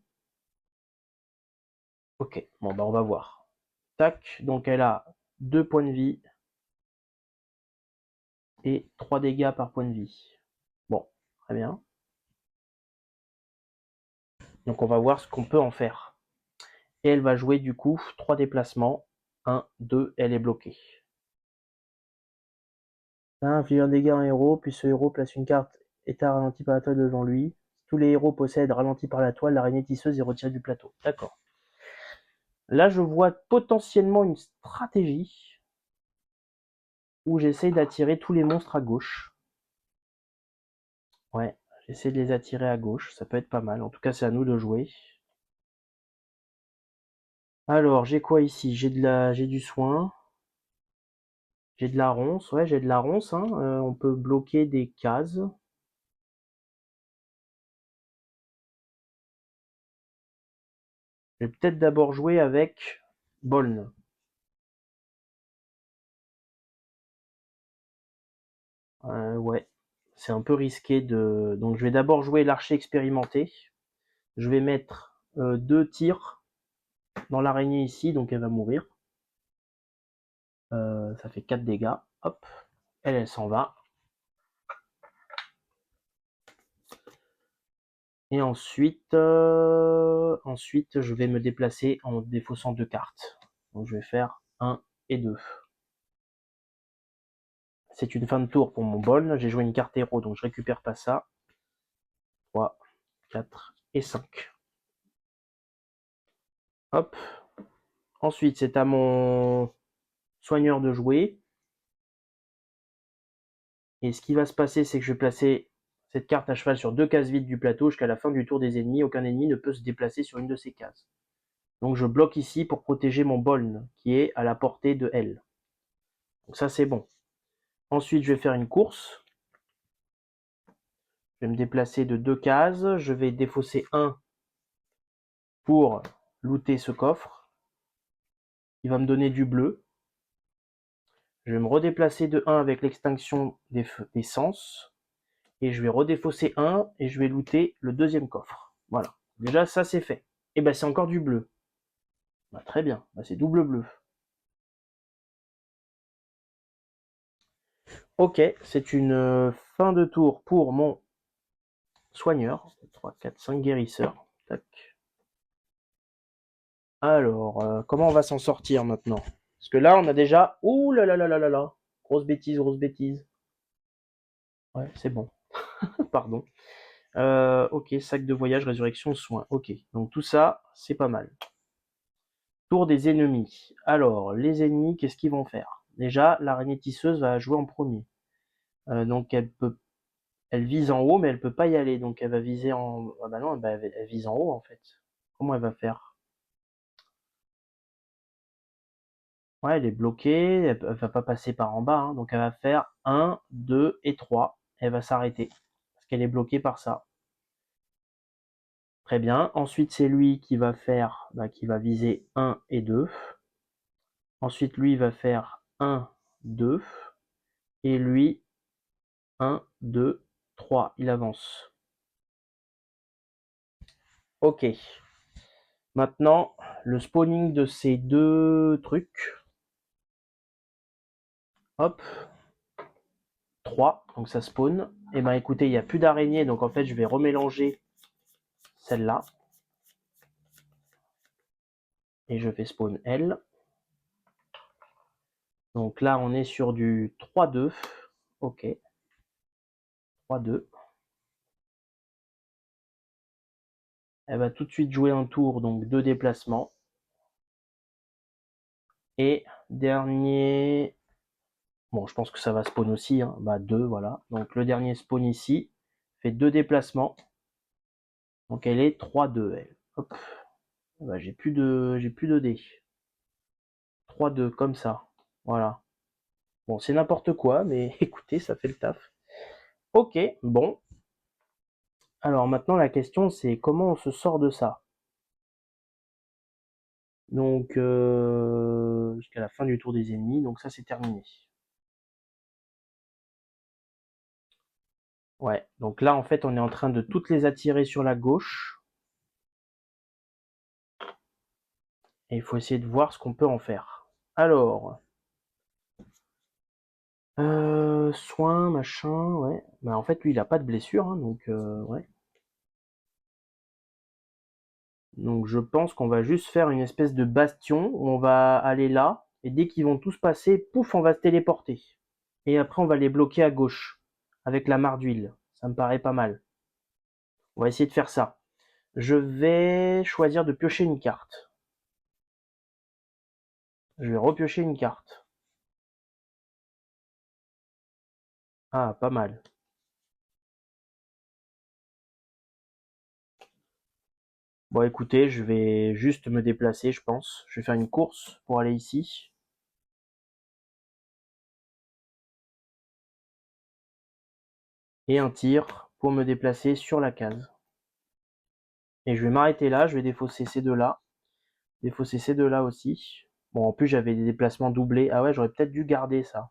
Ok, bon bah on va voir. Tac, donc elle a 2 points de vie. Et 3 dégâts par point de vie. Bon, très bien. Donc on va voir ce qu'on peut en faire. Et elle va jouer du coup 3 déplacements. 1, 2, elle est bloquée. Inflige un dégât à un héros, puis ce héros place une carte état ralenti par la toile devant lui. Si tous les héros possèdent ralenti par la toile, l'araignée tisseuse est retirée du plateau. D'accord. Là, je vois potentiellement une stratégie où j'essaie d'attirer tous les monstres à gauche. Ouais, j'essaie de les attirer à gauche, ça peut être pas mal. En tout cas, c'est à nous de jouer. Alors, j'ai quoi ici? J'ai du soin. J'ai de la ronce, ouais, j'ai de la ronce, hein. On peut bloquer des cases. Je vais peut-être d'abord jouer avec Boln. Ouais, c'est un peu risqué de... Donc je vais d'abord jouer l'archer expérimenté. Je vais mettre 2 tirs dans l'araignée ici, donc elle va mourir. Ça fait 4 dégâts. Hop, elle s'en va. Et ensuite, je vais me déplacer en défaussant 2 cartes. Donc je vais faire 1 et 2. C'est une fin de tour pour mon bol. J'ai joué une carte héros, donc je récupère pas ça. 3, 4 et 5. Hop. Ensuite, c'est à mon soigneur de jouer. Et ce qui va se passer, c'est que je vais placer cette carte à cheval sur 2 cases vides du plateau jusqu'à la fin du tour des ennemis. Aucun ennemi ne peut se déplacer sur une de ces cases. Donc je bloque ici pour protéger mon Boln, qui est à la portée de elle. Donc ça, c'est bon. Ensuite, je vais faire une course. Je vais me déplacer de 2 cases. Je vais défausser 1 pour looter ce coffre. Il va me donner du bleu. Je vais me redéplacer de 1 avec l'extinction des sens. Et je vais redéfausser 1 et je vais looter le deuxième coffre. Voilà. Déjà, ça, c'est fait. Et ben, c'est encore du bleu. Bah, très bien. Bah, c'est double bleu. Ok, c'est une fin de tour pour mon soigneur. 3, 4, 5 guérisseurs. Tac. Alors, comment on va s'en sortir maintenant? Parce que là, on a déjà... Ouh là là là là là là. Grosse bêtise, grosse bêtise. Ouais, c'est bon. Pardon. Ok, sac de voyage, résurrection, soin. Ok, donc tout ça, c'est pas mal. Tour des ennemis. Alors, les ennemis, qu'est-ce qu'ils vont faire? Déjà, l'araignée tisseuse va jouer en premier. Donc elle vise en haut, mais elle peut pas y aller. Donc elle va viser en... Ah bah non, bah, elle vise en haut en fait. Comment elle va faire? Ouais, elle est bloquée, elle va pas passer par en bas. Hein. Donc elle va faire 1, 2 et 3. Elle va s'arrêter. Parce qu'elle est bloquée par ça. Très bien. Ensuite, c'est lui qui va faire, qui va viser 1 et 2. Ensuite, lui va faire 1, 2. Et lui, 1, 2, 3. Il avance. Ok. Maintenant, le spawning de ces deux trucs. Hop. 3. Donc ça spawn. Et ben écoutez, il n'y a plus d'araignées. Donc en fait, je vais remélanger celle-là. Et je fais spawn elle. Donc là, on est sur du 3-2. Ok. 3-2. Elle va tout de suite jouer un tour, donc 2 déplacements. Et dernier... Bon, je pense que ça va spawn aussi. 2, voilà. Donc le dernier spawn ici. Fait 2 déplacements. Donc elle est 3-2, elle. Hop. J'ai plus de dés. 3-2, comme ça. Voilà. Bon, c'est n'importe quoi, mais écoutez, ça fait le taf. Ok, bon. Alors maintenant, la question, c'est comment on se sort de ça? Donc, jusqu'à la fin du tour des ennemis. Donc ça, c'est terminé. Ouais, donc là, en fait, on est en train de toutes les attirer sur la gauche. Et il faut essayer de voir ce qu'on peut en faire. Alors, soin, machin, ouais. Bah, en fait, lui, il a pas de blessure, hein, donc, ouais. Donc, je pense qu'on va juste faire une espèce de bastion où on va aller là. Et dès qu'ils vont tous passer, pouf, on va se téléporter. Et après, on va les bloquer à gauche. Avec la mare d'huile. Ça me paraît pas mal. On va essayer de faire ça. Je vais choisir de piocher une carte. Je vais repiocher une carte. Ah, pas mal. Bon, écoutez, je vais juste me déplacer, je pense. Je vais faire une course pour aller ici. Et un tir pour me déplacer sur la case. Et je vais m'arrêter là, je vais défausser ces deux-là. Défausser ces deux-là aussi. Bon, en plus, j'avais des déplacements doublés. Ah ouais, j'aurais peut-être dû garder ça.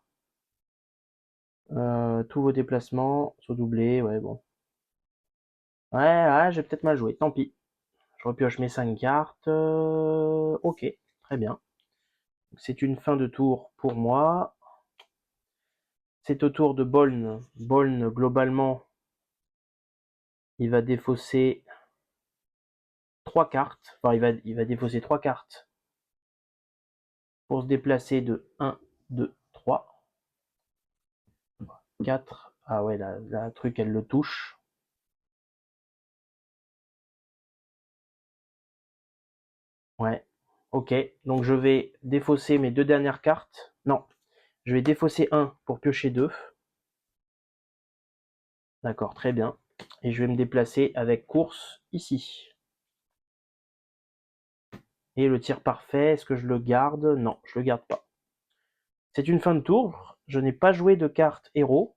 Tous vos déplacements sont doublés, ouais, bon. Ouais, j'ai peut-être mal joué, tant pis. Je repioche mes 5 cartes. Ok, très bien. C'est une fin de tour pour moi. C'est au tour de Boln. Boln, globalement, il va défausser 3 cartes. Enfin, il va défausser 3 cartes pour se déplacer de 1, 2, 3, 4. Ah ouais, la truc, elle le touche. Ouais, ok. Donc je vais défausser mes deux dernières cartes. Non, je vais défausser 1 pour piocher 2. D'accord, très bien. Et je vais me déplacer avec course ici. Et le tir parfait, est-ce que je le garde? Non, je le garde pas. C'est une fin de tour. Je n'ai pas joué de carte héros.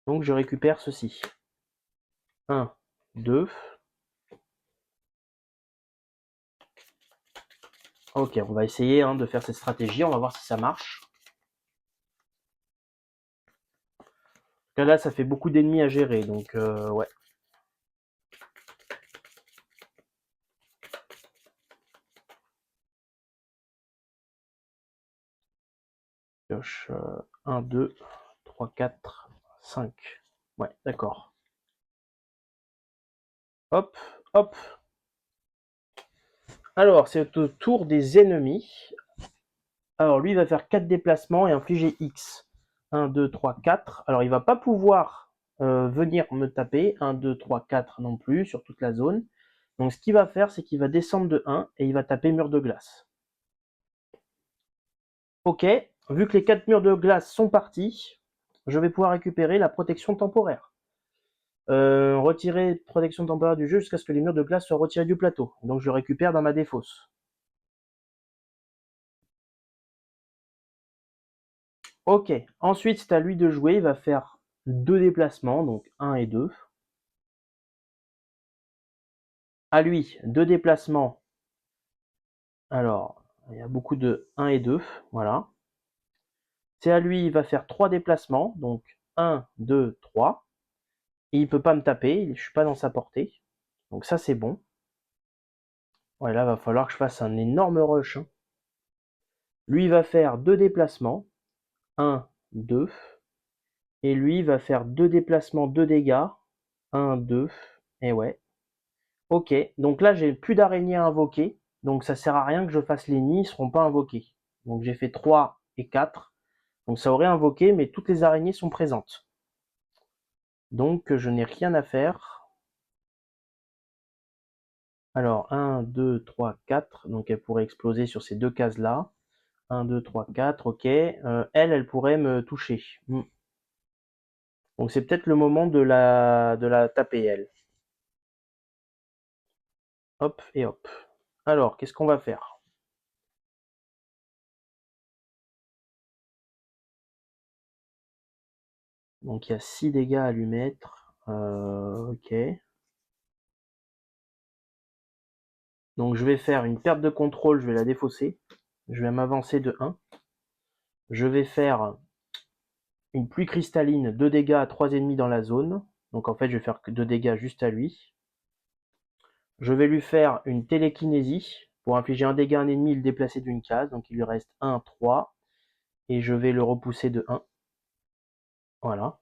Donc je récupère ceci. 1, 2. Ok, on va essayer de faire cette stratégie. On va voir si ça marche. Là, ça fait beaucoup d'ennemis à gérer. Donc, ouais. Pioche 1, 2, 3, 4, 5. Ouais, d'accord. Hop, hop. Alors, c'est au tour des ennemis. Alors, lui, il va faire 4 déplacements et infliger X. 1, 2, 3, 4. Alors, il va pas pouvoir venir me taper. 1, 2, 3, 4 non plus sur toute la zone. Donc, ce qu'il va faire, c'est qu'il va descendre de 1 et il va taper mur de glace. Ok, vu que les 4 murs de glace sont partis, je vais pouvoir récupérer la protection temporaire. Retirer protection temporaire du jeu jusqu'à ce que les murs de glace soient retirés du plateau. Donc, je le récupère dans ma défausse. Ok, ensuite c'est à lui de jouer, il va faire 2 déplacements, donc 1 et 2. À lui, 2 déplacements. Alors, il y a beaucoup de 1 et 2, voilà. C'est à lui, il va faire 3 déplacements, donc 1, 2, 3. Et il peut pas me taper, je suis pas dans sa portée. Donc ça, c'est bon. Ouais, là, va falloir que je fasse un énorme rush, hein. Lui, il va faire 2 déplacements. 1, 2. Et lui, il va faire 2 déplacements, 2 dégâts. 1, 2. Et ouais. Ok, donc là, j'ai plus d'araignées à invoquer. Donc ça sert à rien que je fasse les nids, ils seront pas invoqués. Donc j'ai fait 3 et 4. Donc ça aurait invoqué, mais toutes les araignées sont présentes. Donc je n'ai rien à faire. Alors 1, 2, 3, 4. Donc elle pourrait exploser sur ces deux cases-là. 1, 2, 3, 4, ok. Elle pourrait me toucher. Donc c'est peut-être le moment de la taper, elle. Hop et hop. Alors, qu'est-ce qu'on va faire? Donc il y a 6 dégâts à lui mettre. Ok. Donc je vais faire une perte de contrôle, je vais la défausser. Je vais m'avancer de 1. Je vais faire une pluie cristalline, 2 dégâts à 3 ennemis dans la zone. Donc en fait, je vais faire que 2 dégâts juste à lui. Je vais lui faire une télékinésie. Pour infliger un dégât à un ennemi, le déplacer d'une case. Donc il lui reste 1, 3. Et je vais le repousser de 1. Voilà.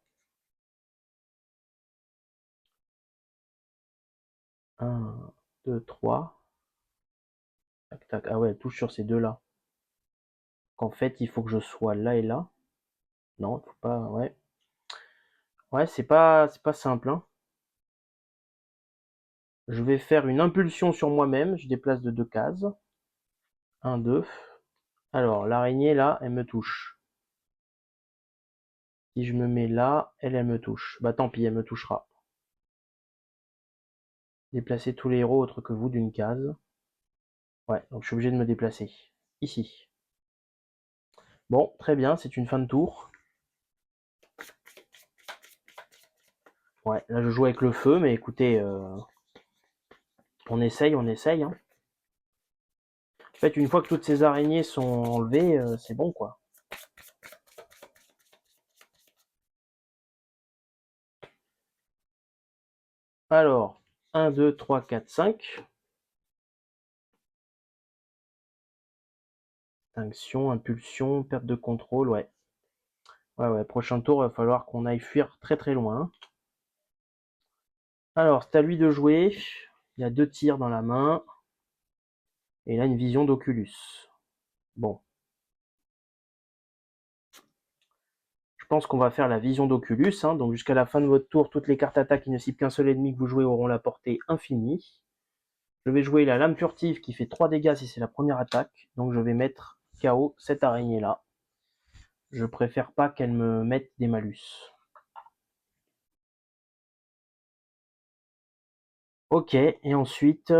1, 2, 3. Tac, tac. Ah ouais, elle touche sur ces deux-là. En fait, il faut que je sois là et là. Non, faut pas. Ouais. Ouais, c'est pas simple, hein. Je vais faire une impulsion sur moi-même. Je déplace de 2 cases. 1, 2. Alors, l'araignée, là, elle me touche. Si je me mets là, elle me touche. Bah tant pis, elle me touchera. Déplacer tous les héros autres que vous d'une case. Ouais, donc je suis obligé de me déplacer. Ici. Bon, très bien, c'est une fin de tour. Ouais, là je joue avec le feu, mais écoutez, on essaye, hein. En fait, une fois que toutes ces araignées sont enlevées, c'est bon, quoi. Alors, 1, 2, 3, 4, 5. Extinction, impulsion, perte de contrôle, ouais. Ouais, ouais, prochain tour, il va falloir qu'on aille fuir très très loin. Alors, c'est à lui de jouer. Il a 2 tirs dans la main. Et là, une vision d'Oculus. Bon. Je pense qu'on va faire la vision d'Oculus, hein. Donc jusqu'à la fin de votre tour, toutes les cartes attaques qui ne ciblent qu'un seul ennemi que vous jouez auront la portée infinie. Je vais jouer la lame furtive qui fait 3 dégâts si c'est la première attaque. Donc je vais mettre KO cette araignée-là. Je préfère pas qu'elle me mette des malus. Ok, et ensuite...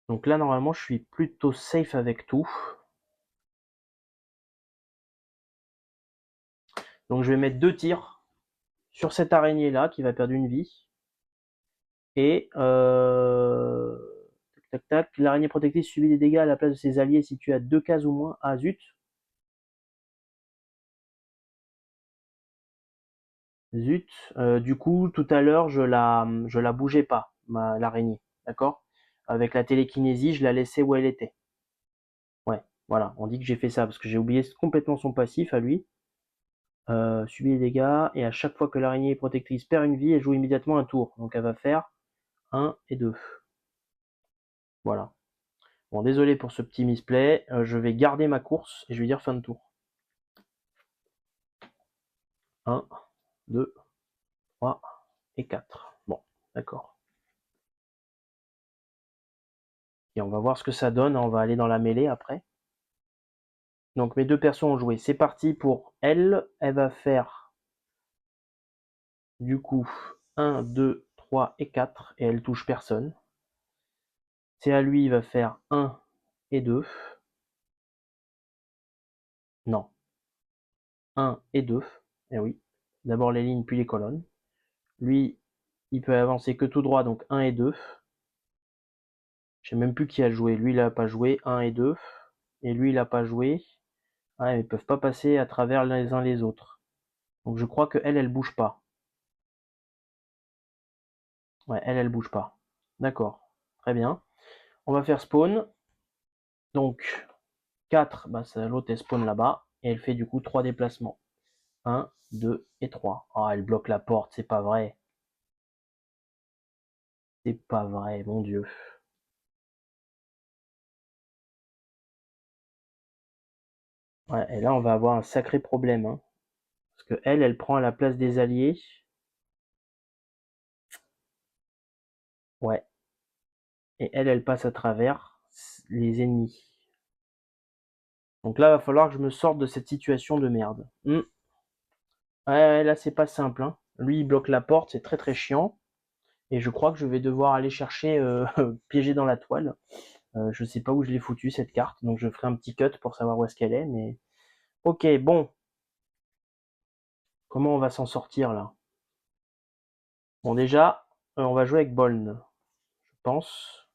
Donc là, normalement, je suis plutôt safe avec tout. Donc je vais mettre 2 tirs sur cette araignée-là qui va perdre une vie. Et... Tac, tac, tac. L'araignée protectrice subit des dégâts à la place de ses alliés situés à 2 cases ou moins. Ah zut. Zut. Du coup, tout à l'heure, je la bougeais pas, l'araignée. D'accord? Avec la télékinésie, je la laissais où elle était. Ouais, voilà. On dit que j'ai fait ça parce que j'ai oublié complètement son passif à lui. Subit des dégâts. Et à chaque fois que l'araignée protectrice perd une vie, elle joue immédiatement un tour. Donc elle va faire 1 et 2. Voilà. Bon, désolé pour ce petit misplay. Je vais garder ma course et je vais dire fin de tour. 1, 2, 3 et 4. Bon, d'accord. Et on va voir ce que ça donne. On va aller dans la mêlée après. Donc mes deux persos ont joué. C'est parti pour elle. Elle va faire du coup 1, 2, 3 et 4. Et elle touche personne. C'est à lui, il va faire 1 et 2. Non, 1 et 2. Eh oui. D'abord les lignes, puis les colonnes. Lui, Il peut avancer que tout droit, donc 1 et 2. Je sais même plus qui a joué. Lui, il a pas joué. 1 et 2. Et lui, il a pas joué. Ah, ils peuvent pas passer à travers les uns les autres. Donc je crois que elle bouge pas. Ouais, elle bouge pas. D'accord. Très bien. On va faire spawn. Donc 4, bah l'autre elle spawn là-bas. Et elle fait du coup 3 déplacements. 1, 2 et 3. Ah, elle bloque la porte, c'est pas vrai. C'est pas vrai, mon Dieu. Ouais, et là on va avoir un sacré problème, hein. Parce que elle prend la place des alliés. Ouais. Et elle passe à travers les ennemis. Donc là, il va falloir que je me sorte de cette situation de merde. Ouais, là, c'est pas simple, hein. Lui, il bloque la porte, c'est très très chiant. Et je crois que je vais devoir aller chercher piégé dans la toile. Je sais pas où je l'ai foutu cette carte, donc je ferai un petit cut pour savoir où est-ce qu'elle est. Mais ok, bon. Comment on va s'en sortir là? Bon, déjà, on va jouer avec Boln, je pense.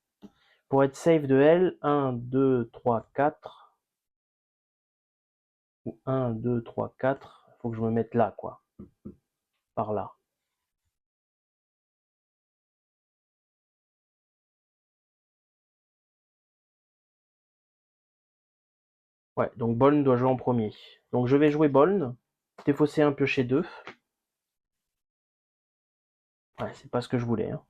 Pour être safe de elle, 1, 2, 3, 4. Ou 1, 2, 3, 4. Il faut que je me mette là, quoi. Par là. Ouais, donc Boln doit jouer en premier. Donc je vais jouer Boln. Défausser un piocher 2. Ouais, c'est pas ce que je voulais, hein.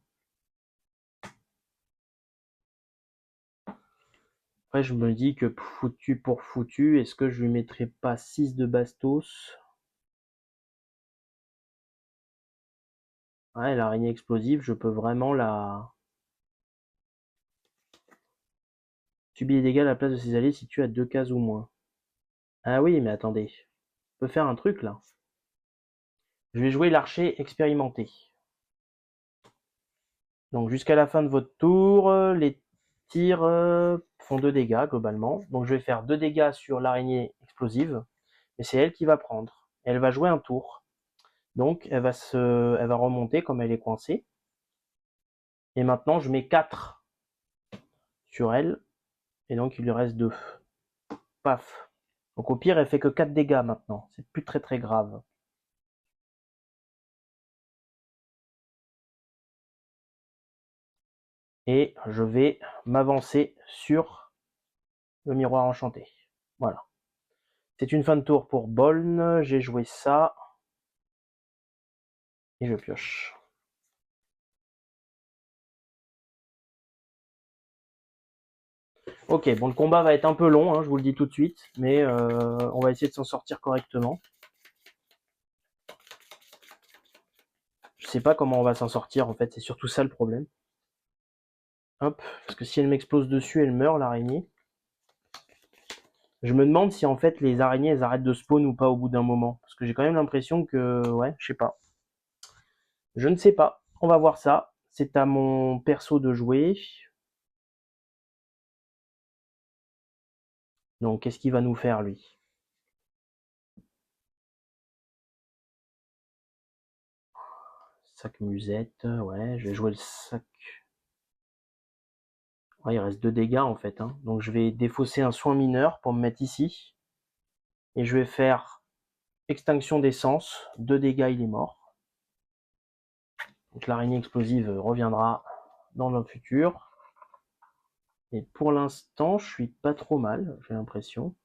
Après, je me dis que foutu pour foutu, est-ce que je lui mettrais pas 6 de bastos? Ouais, l'araignée explosive, je peux vraiment la... Subir des dégâts à la place de ses alliés situés à 2 cases ou moins. Ah oui, mais attendez. Je peux faire un truc, là. Je vais jouer l'archer expérimenté. Donc jusqu'à la fin de votre tour, les tirs font 2 dégâts, globalement. Donc je vais faire 2 dégâts sur l'araignée explosive. Mais c'est elle qui va prendre. Elle va jouer un tour. Donc elle va remonter comme elle est coincée. Et maintenant je mets 4 sur elle. Et donc il lui reste 2. Paf. Donc au pire elle fait que 4 dégâts maintenant. C'est plus très très grave. Et je vais m'avancer sur le miroir enchanté. Voilà. C'est une fin de tour pour Boln. J'ai joué ça. Et je pioche. Ok, bon, le combat va être un peu long, hein, je vous le dis tout de suite, mais on va essayer de s'en sortir correctement. Je sais pas comment on va s'en sortir, en fait, c'est surtout ça le problème. Hop, parce que si elle m'explose dessus, elle meurt, l'araignée. Je me demande si, en fait, les araignées, elles arrêtent de spawn ou pas au bout d'un moment. Parce que j'ai quand même l'impression que... Ouais, je sais pas. Je ne sais pas. On va voir ça. C'est à mon perso de jouer. Donc, qu'est-ce qu'il va nous faire, lui? Sac musette, ouais, je vais jouer le sac. Ouais, il reste 2 dégâts en fait, hein. Donc je vais défausser un soin mineur pour me mettre ici. Et je vais faire extinction d'essence. 2 dégâts, il est mort. Donc l'araignée explosive reviendra dans le futur. Et pour l'instant, je suis pas trop mal, j'ai l'impression.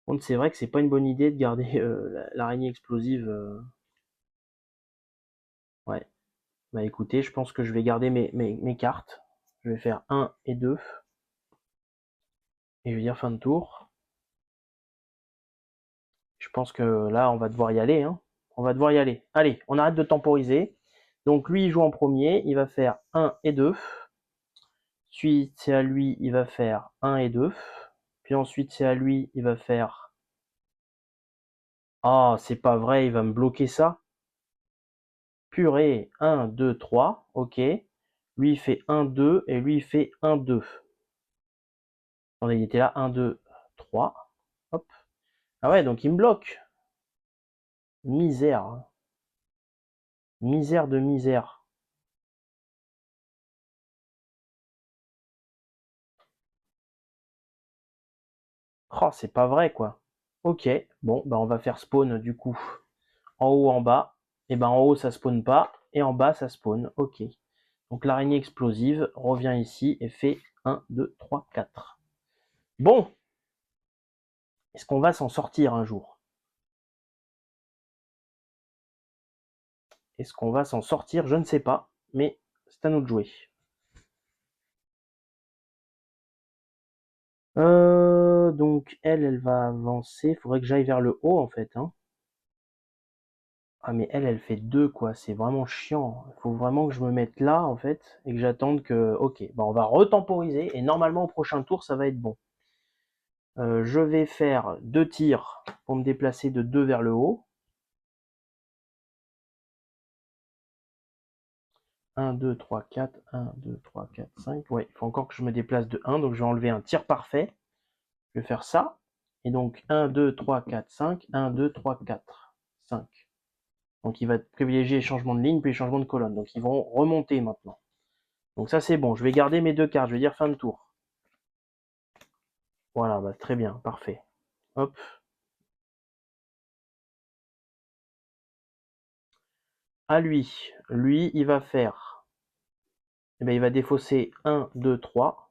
Contre, c'est vrai que c'est pas une bonne idée de garder l'araignée explosive. Ouais. Bah écoutez, je pense que je vais garder mes cartes. Je vais faire 1 et 2. Et je vais dire fin de tour. Je pense que là, on va devoir y aller, hein. On va devoir y aller. Allez, on arrête de temporiser. Donc lui, il joue en premier. Il va faire 1 et 2. Ensuite, c'est à lui, il va faire 1 et 2. Puis ensuite, c'est à lui, il va faire... Ah, c'est pas vrai, il va me bloquer ça. Purée, 1, 2, 3. Ok. Lui, il fait 1, 2. Et lui, il fait 1, 2. Attendez, il était là. 1, 2, 3. Hop. Ah ouais, donc il me bloque. Misère. Misère de misère. Oh, c'est pas vrai, quoi. Ok, bon, bah on va faire spawn, du coup, en haut, en bas. Et ben en haut, ça spawn pas, et en bas, ça spawn. Ok. Donc l'araignée explosive revient ici et fait 1, 2, 3, 4. Bon, est-ce qu'on va s'en sortir un jour? Est-ce qu'on va s'en sortir? Je ne sais pas, mais c'est à nous de jouer. Donc elle va avancer. Faudrait que j'aille vers le haut en fait, hein. Ah mais elle fait 2 quoi. C'est vraiment chiant. Il faut vraiment que je me mette là en fait et que j'attende que. Ok, bah on va retemporiser et normalement au prochain tour ça va être bon. Je vais faire 2 tirs pour me déplacer de 2 vers le haut. 1, 2, 3, 4, 1, 2, 3, 4, 5. Ouais, il faut encore que je me déplace de 1, donc je vais enlever un tir parfait. Je vais faire ça. Et donc 1, 2, 3, 4, 5. 1, 2, 3, 4, 5. Donc il va privilégier les changements de ligne puis les changements de colonne. Donc ils vont remonter maintenant. Donc ça c'est bon. Je vais garder mes 2 cartes. Je vais dire fin de tour. Voilà, bah, très bien, parfait. Hop. À lui. Lui, il va faire. Eh bien, il va défausser 1, 2, 3.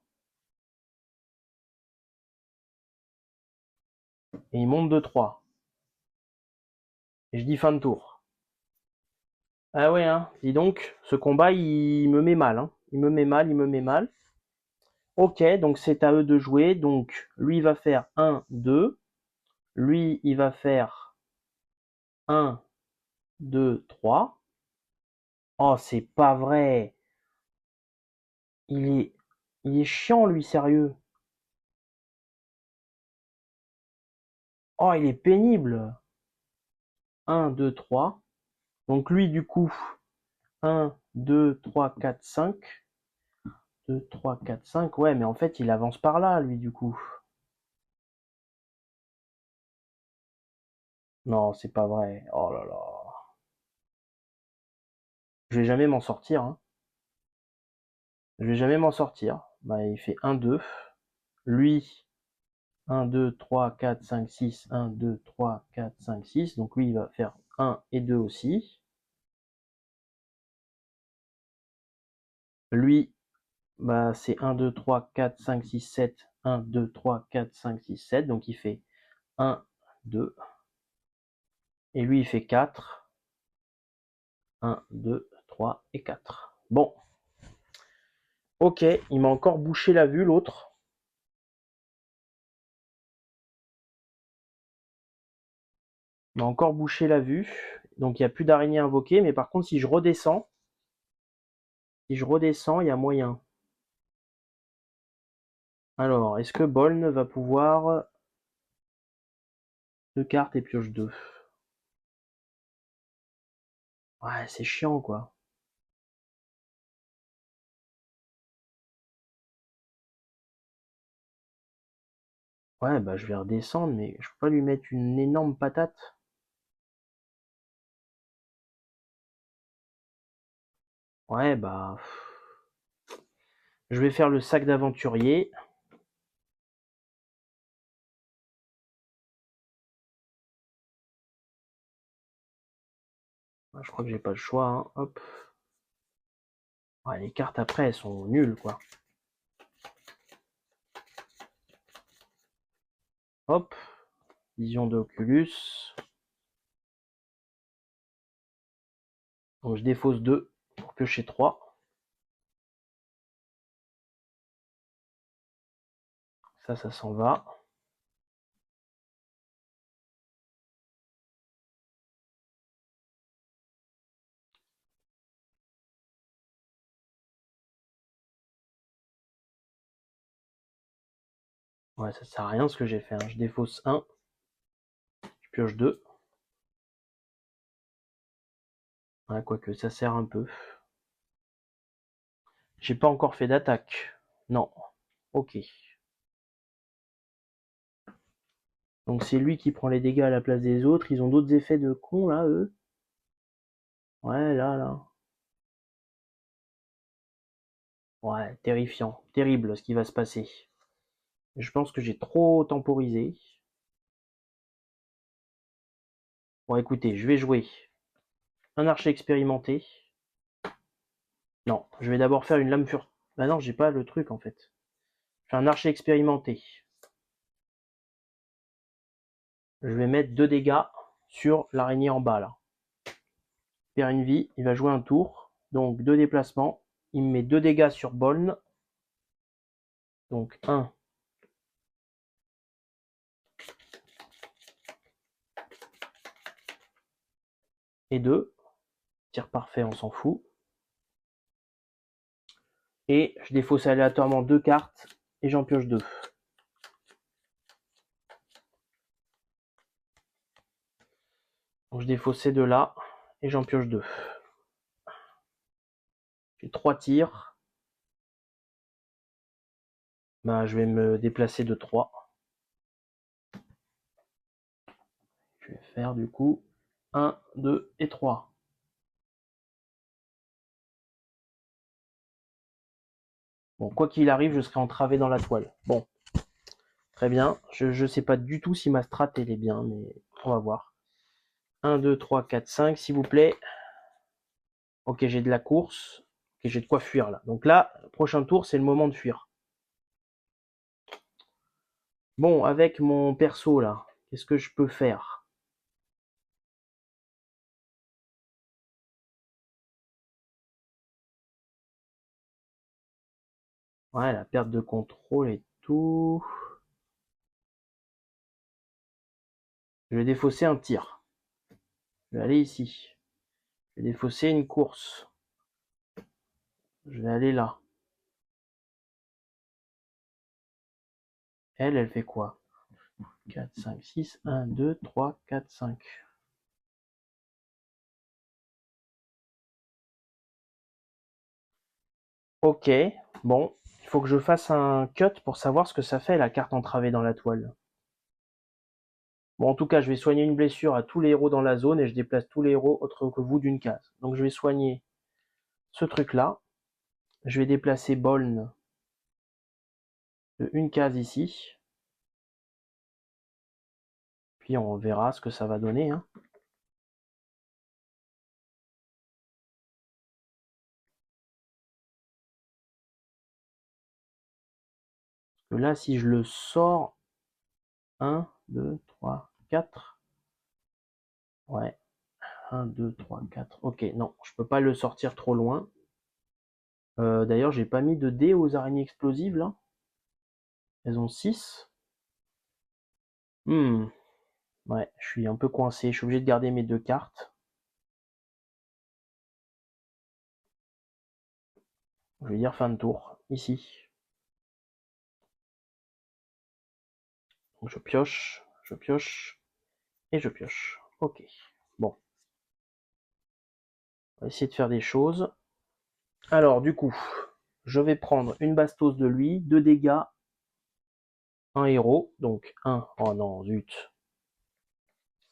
Et il monte de 3. Et je dis fin de tour. Ah ouais, hein, dis donc, ce combat, il me met mal, hein. Il me met mal, il me met mal. Ok, donc c'est à eux de jouer. Donc, lui, il va faire 1, 2. Lui, il va faire 1, 2, 3. Oh, c'est pas vrai. Il est, il est chiant, lui, sérieux. Oh, il est pénible. 1, 2, 3. Donc lui, du coup, 1, 2, 3, 4, 5. 2, 3, 4, 5. Ouais, mais en fait, il avance par là, lui, du coup. Non, c'est pas vrai. Oh là là. Je vais jamais m'en sortir, hein. Je vais jamais m'en sortir. Bah, il fait 1, 2. Lui, 1, 2, 3, 4, 5, 6. 1, 2, 3, 4, 5, 6. Donc lui, il va faire 1 et 2 aussi. Lui, bah, c'est 1, 2, 3, 4, 5, 6, 7. 1, 2, 3, 4, 5, 6, 7. Donc il fait 1, 2. Et lui, il fait 4. 1, 2, 3 et 4. Bon. Ok, il m'a encore bouché la vue, l'autre. Il m'a encore bouché la vue. Donc il n'y a plus d'araignée invoquée. Mais par contre, si je redescends, il y a moyen. Alors, est-ce que Boln va pouvoir 2 cartes et pioche 2? Ouais, c'est chiant, quoi. Ouais, bah je vais redescendre, mais je peux pas lui mettre une énorme patate. Ouais, bah... Je vais faire le sac d'aventurier. Je crois que j'ai pas le choix, hein. Hop. Ouais, les cartes après, elles sont nulles, quoi. Hop. Vision de Oculus. Donc je défausse 2 pour piocher 3. Ça s'en va. Ouais, ça sert à rien ce que j'ai fait, hein. Je défausse 1. Je pioche 2. Ouais, quoique ça sert un peu. J'ai pas encore fait d'attaque. Non. Ok. Donc c'est lui qui prend les dégâts à la place des autres. Ils ont d'autres effets de con là, eux. Ouais, là. Ouais, terrifiant. Terrible ce qui va se passer. Je pense que j'ai trop temporisé. Bon, écoutez, je vais jouer un archer expérimenté. Non, je vais d'abord faire une lame furtive. Bah non, j'ai pas le truc en fait. Je fais un archer expérimenté. Je vais mettre 2 dégâts sur l'araignée en bas là. Il perd une vie, il va jouer un tour. Donc 2 déplacements. Il me met 2 dégâts sur Boln. Donc 1. Et 2. Tir parfait, on s'en fout. Et je défausse aléatoirement 2 cartes et j'en pioche 2. Donc je défausse ces 2 là et j'en pioche 2. J'ai 3 tirs. Bah, je vais me déplacer de 3. Je vais faire du coup 1, 2 et 3. Bon, quoi qu'il arrive, je serai entravé dans la toile. Bon, très bien. Je sais pas du tout si ma strat elle est bien, mais on va voir. 1, 2, 3, 4, 5, s'il vous plaît. Ok, j'ai de la course. Ok, j'ai de quoi fuir là. Donc là, prochain tour, c'est le moment de fuir. Bon, avec mon perso là, qu'est-ce que je peux faire? Ouais, la perte de contrôle et tout. Je vais défausser un tir. Je vais aller ici. Je vais défausser une course. Je vais aller là. Elle fait quoi? 4, 5, 6, 1, 2, 3, 4, 5. Ok, bon, il faut que je fasse un cut pour savoir ce que ça fait la carte entravée dans la toile. Bon, en tout cas, je vais soigner une blessure à tous les héros dans la zone et je déplace tous les héros autres que vous d'une case. Donc je vais soigner ce truc-là. Je vais déplacer Boln de une case ici. Puis on verra ce que ça va donner. Hein. Parce que là, si je le sors, 1, 2, 3, 4. Ouais, 1, 2, 3, 4. Ok, non, je peux pas le sortir trop loin. D'ailleurs, j'ai pas mis de dés aux araignées explosives là. Elles ont 6. Ouais, je suis un peu coincé. Je suis obligé de garder mes 2 cartes. Je vais dire fin de tour, ici. Donc je pioche et je pioche. Ok. Bon. On va essayer de faire des choses. Alors, du coup, je vais prendre une bastos de lui, 2 dégâts, un héros. Donc 1. Oh non, zut.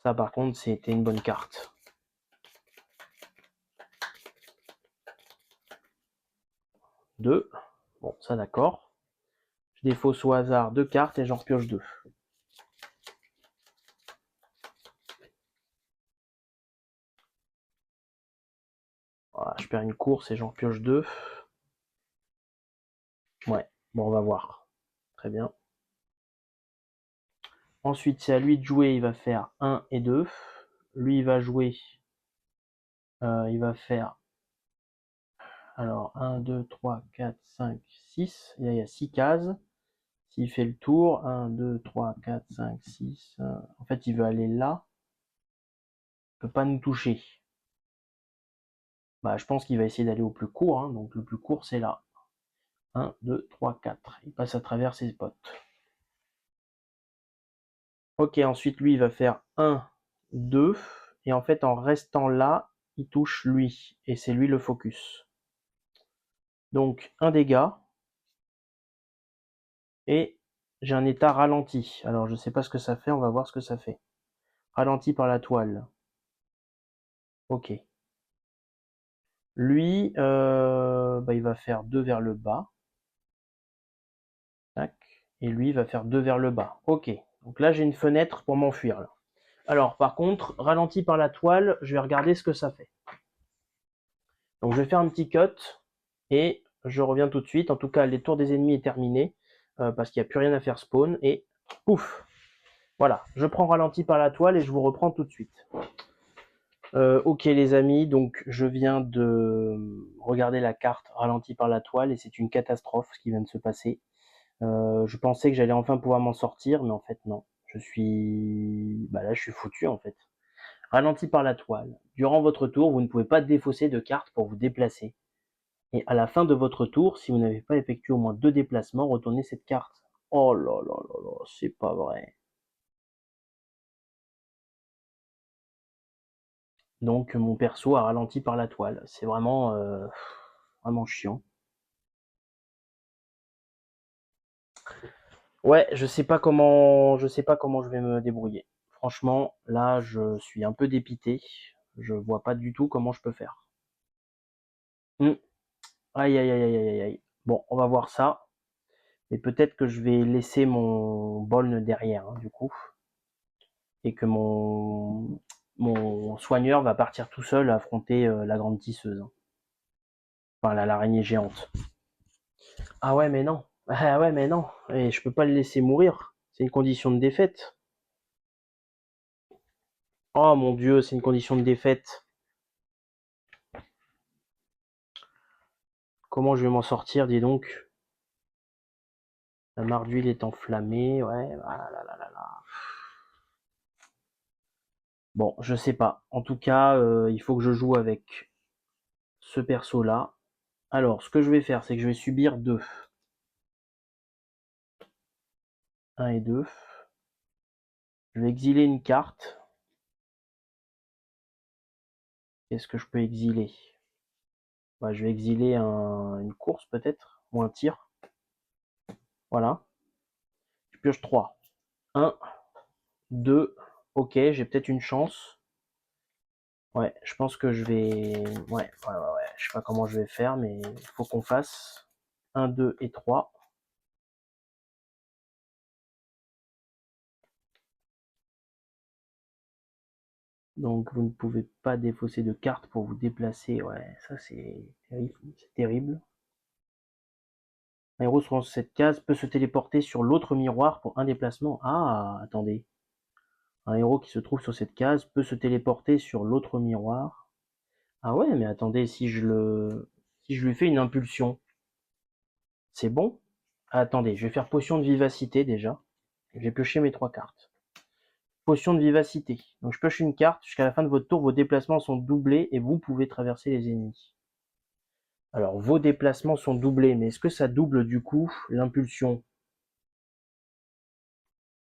Ça, par contre, c'était une bonne carte. 2. Bon, ça d'accord. Je défausse au hasard 2 cartes et j'en repioche 2. Voilà, je perds une course et j'en repioche 2. Ouais, bon, on va voir. Très bien. Ensuite, c'est à lui de jouer, il va faire 1 et 2. Lui, il va jouer, il va faire, alors 1, 2, 3, 4, 5, 6. Il y a 6 cases. S'il fait le tour, 1, 2, 3, 4, 5, 6. En fait, il veut aller là. Il peut pas nous toucher. Bah, je pense qu'il va essayer d'aller au plus court. Hein. Donc le plus court, c'est là. 1, 2, 3, 4. Il passe à travers ses spots. Ok, ensuite, lui, il va faire 1, 2. Et en fait, en restant là, il touche lui. Et c'est lui le focus. Donc, un dégât. Et j'ai un état ralenti. Alors, je sais pas ce que ça fait. On va voir ce que ça fait. Ralenti par la toile. Ok. Lui, il va faire 2 vers le bas. Tac. Et lui va faire 2 vers le bas. Ok. Donc là, j'ai une fenêtre pour m'enfuir. Là. Alors, par contre, ralenti par la toile, je vais regarder ce que ça fait. Donc, je vais faire un petit cut et je reviens tout de suite. En tout cas, les tours des ennemis est terminé parce qu'il n'y a plus rien à faire spawn. Et pouf. Voilà. Je prends ralenti par la toile et je vous reprends tout de suite. Ok les amis, donc je viens de regarder la carte ralentie par la toile et c'est une catastrophe ce qui vient de se passer. Je pensais que j'allais enfin pouvoir m'en sortir, mais en fait non. Là je suis foutu en fait. Ralenti par la toile. Durant votre tour, vous ne pouvez pas défausser de carte pour vous déplacer. Et à la fin de votre tour, si vous n'avez pas effectué au moins 2 déplacements, retournez cette carte. Oh là là là là, c'est pas vrai. Donc mon perso a ralenti par la toile. C'est vraiment chiant. Ouais, je sais pas comment je vais me débrouiller. Franchement, là, je suis un peu dépité. Je vois pas du tout comment je peux faire. Hmm. Aïe, aïe, aïe, aïe, aïe, aïe. Bon, on va voir ça. Et peut-être que je vais laisser mon Bolne derrière, hein, du coup. Et que mon soigneur va partir tout seul affronter la grande tisseuse. Hein. Enfin, l'araignée géante. Ah ouais, mais non. Ah ouais, mais non. Et je peux pas le laisser mourir. C'est une condition de défaite. Oh mon dieu, c'est une condition de défaite. Comment je vais m'en sortir, dis donc? La mare d'huile est enflammée, ouais. Ah là là là là. Bon, je sais pas. En tout cas, il faut que je joue avec ce perso-là. Alors, ce que je vais faire, c'est que je vais subir 2. 1 et 2. Je vais exiler une carte. Qu'est-ce que je peux exiler? Je vais exiler une course peut-être, ou un tir. Voilà. Je pioche 3. 1, 2. Ok, j'ai peut-être une chance. Ouais, je pense que je vais... Ouais. Je sais pas comment je vais faire, mais il faut qu'on fasse 1, 2 et 3. Donc vous ne pouvez pas défausser de carte pour vous déplacer. Ouais, ça c'est terrible. C'est terrible. Un héros sur cette case peut se téléporter sur l'autre miroir pour un déplacement. Ah, attendez. Un héros qui se trouve sur cette case peut se téléporter sur l'autre miroir. Ah ouais, mais attendez, si je lui fais une impulsion, c'est bon? Ah, attendez, je vais faire potion de vivacité déjà. J'ai pioché mes 3 cartes. Potion de vivacité. Donc je pioche une carte. Jusqu'à la fin de votre tour, vos déplacements sont doublés et vous pouvez traverser les ennemis. Alors, vos déplacements sont doublés, mais est-ce que ça double du coup l'impulsion?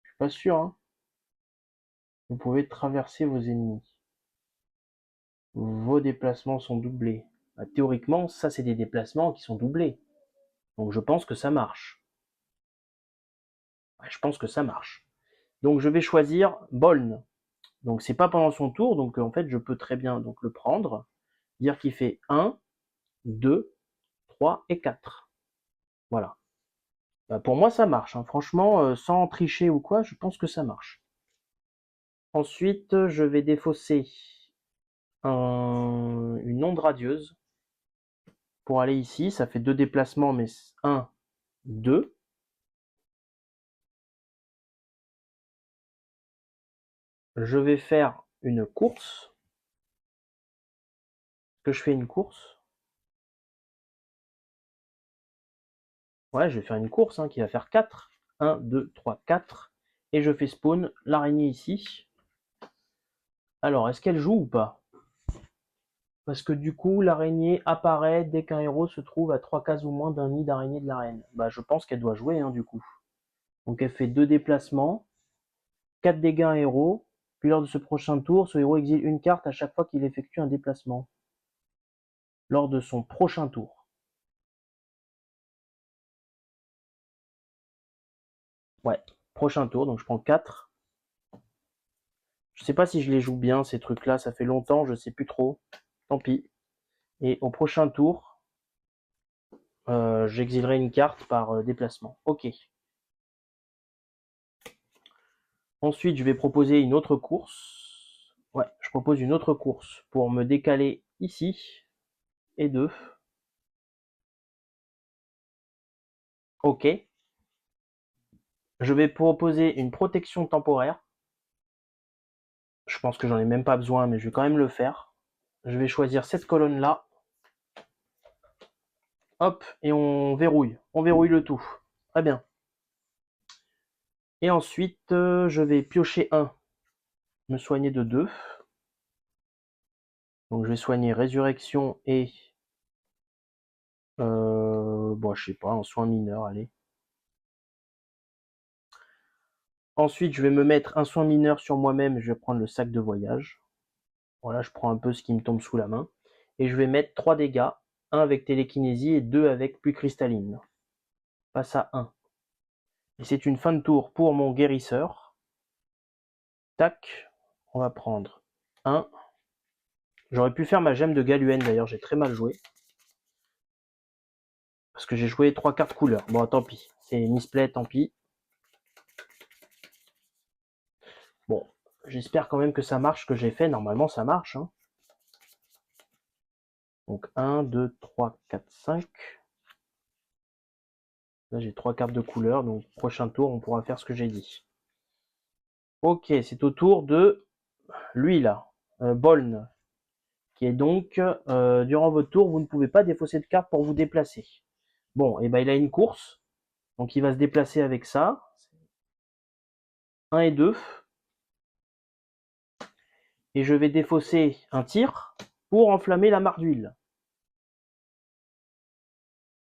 Je suis pas sûr, hein. Vous pouvez traverser vos ennemis. Vos déplacements sont doublés. Théoriquement, ça c'est des déplacements qui sont doublés. Donc je pense que ça marche. Ouais, je pense que ça marche. Donc je vais choisir Boln. Donc c'est pas pendant son tour, donc en fait je peux très bien donc le prendre, dire qu'il fait 1, 2, 3 et 4. Voilà. Pour moi ça marche, hein. Franchement, sans tricher ou quoi, je pense que ça marche. Ensuite, je vais défausser une onde radieuse pour aller ici. Ça fait 2 déplacements, mais 1, 2. Je vais faire une course. Que je fais une course? Ouais, je vais faire une course hein, qui va faire 4. 1, 2, 3, 4. Et je fais spawn l'araignée ici. Alors, est-ce qu'elle joue ou pas? Parce que du coup, l'araignée apparaît dès qu'un héros se trouve à 3 cases ou moins d'un nid d'araignée de l'arène. Je pense qu'elle doit jouer, hein, du coup. Donc elle fait 2 déplacements, 4 dégâts à un héros, puis lors de ce prochain tour, ce héros exile une carte à chaque fois qu'il effectue un déplacement. Lors de son prochain tour. Ouais, prochain tour, donc je prends 4. Je sais pas si je les joue bien, ces trucs-là, ça fait longtemps, je sais plus trop. Tant pis. Et au prochain tour, j'exilerai une carte par déplacement. Ok. Ensuite, je vais proposer une autre course. Ouais, je propose une autre course pour me décaler ici. Et 2. Ok. Je vais proposer une protection temporaire. Je pense que j'en ai même pas besoin, mais je vais quand même le faire. Je vais choisir cette colonne-là. Hop, et on verrouille. On verrouille le tout. Très bien. Et ensuite, je vais piocher 1. Me soigner de 2. Donc je vais soigner résurrection et... bon, je sais pas, un soin mineur, allez. Ensuite, je vais me mettre un soin mineur sur moi-même. Je vais prendre le sac de voyage. Voilà, je prends un peu ce qui me tombe sous la main. Et je vais mettre 3 dégâts. 1 avec télékinésie et 2 avec pluie cristalline. Passe à 1. Et c'est une fin de tour pour mon guérisseur. Tac. On va prendre 1. J'aurais pu faire ma gemme de Galuen d'ailleurs, j'ai très mal joué. Parce que j'ai joué 3 cartes couleurs. Bon, tant pis. C'est misplay, tant pis. Bon, j'espère quand même que ça marche, ce que j'ai fait. Normalement, ça marche. Hein. Donc 1, 2, 3, 4, 5. Là, j'ai 3 cartes de couleur. Donc, prochain tour, on pourra faire ce que j'ai dit. Ok, c'est au tour de lui, là. Boln. Qui est donc, durant votre tour, vous ne pouvez pas défausser de carte pour vous déplacer. Bon, et ben il a une course. Donc, il va se déplacer avec ça. 1 et 2. Et je vais défausser un tir pour enflammer la mare d'huile.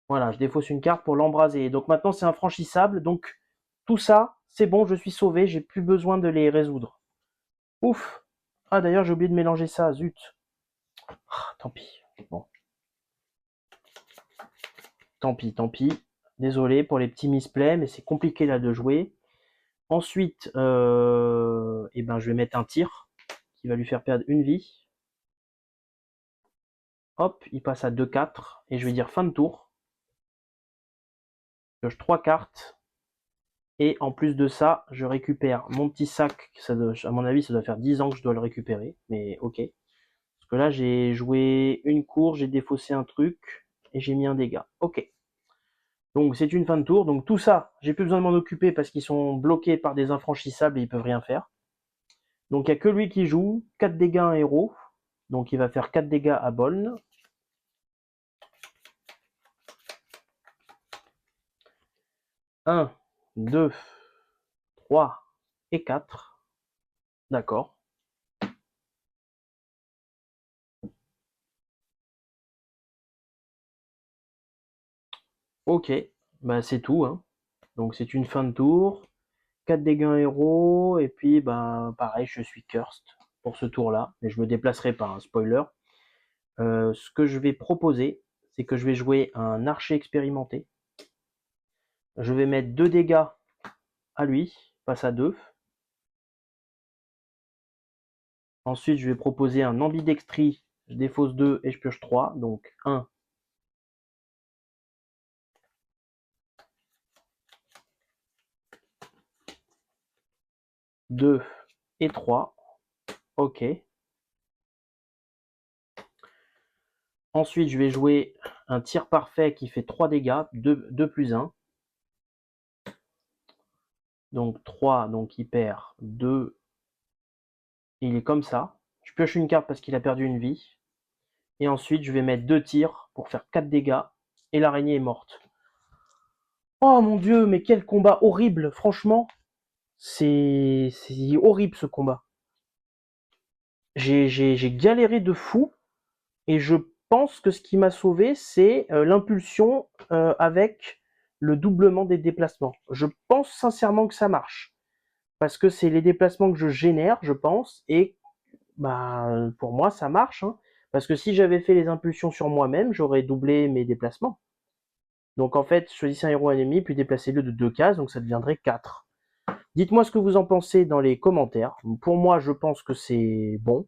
Voilà, je défausse une carte pour l'embraser. Donc maintenant c'est infranchissable. Donc tout ça, c'est bon, je suis sauvé, j'ai plus besoin de les résoudre. Ouf. Ah d'ailleurs j'ai oublié de mélanger ça, zut. Ah, tant pis. Bon. Tant pis, tant pis. Désolé pour les petits misplays, mais c'est compliqué là de jouer. Ensuite, eh ben, je vais mettre un tir qui va lui faire perdre une vie. Hop, il passe à 2-4. Et je vais dire fin de tour. Je pioche 3 cartes. Et en plus de ça, je récupère mon petit sac. Ça doit, à mon avis, ça doit faire 10 ans que je dois le récupérer. Mais ok. Parce que là, j'ai joué une course, j'ai défaussé un truc. Et j'ai mis un dégât. Ok. Donc c'est une fin de tour. Donc tout ça, j'ai plus besoin de m'en occuper parce qu'ils sont bloqués par des infranchissables et ils peuvent rien faire. Donc il n'y a que lui qui joue. 4 dégâts à un héros. Donc il va faire 4 dégâts à Boln. 1, 2, 3 et 4. D'accord. Ok. Bah c'est tout. Hein. Donc c'est une fin de tour. 4 dégâts à un héros. Et puis bah pareil, je suis cursed pour ce tour-là. Mais je me déplacerai pas, hein, spoiler. Ce que je vais proposer, c'est que je vais jouer un archer expérimenté. Je vais mettre 2 dégâts à lui, passe à 2. Ensuite, je vais proposer un ambidextrie. Je défausse 2 et je pioche 3. Donc 1, 2 et 3. Ok. Ensuite, je vais jouer un tir parfait qui fait 3 dégâts, 2 plus 1. Donc 3, donc il perd 2. Il est comme ça. Je pioche une carte parce qu'il a perdu une vie. Et ensuite, je vais mettre 2 tirs pour faire 4 dégâts. Et l'araignée est morte. Oh mon dieu, mais quel combat horrible, franchement. C'est horrible ce combat. J'ai galéré de fou. Et je pense que ce qui m'a sauvé, c'est l'impulsion avec le doublement des déplacements. Je pense sincèrement que ça marche. Parce que c'est les déplacements que je génère, je pense, et bah, pour moi, ça marche. Hein. Parce que si j'avais fait les impulsions sur moi-même, j'aurais doublé mes déplacements. Donc en fait, choisissez un héros ennemi, puis déplacez-le de 2 cases, donc ça deviendrait 4. Dites-moi ce que vous en pensez dans les commentaires. Pour moi, je pense que c'est bon.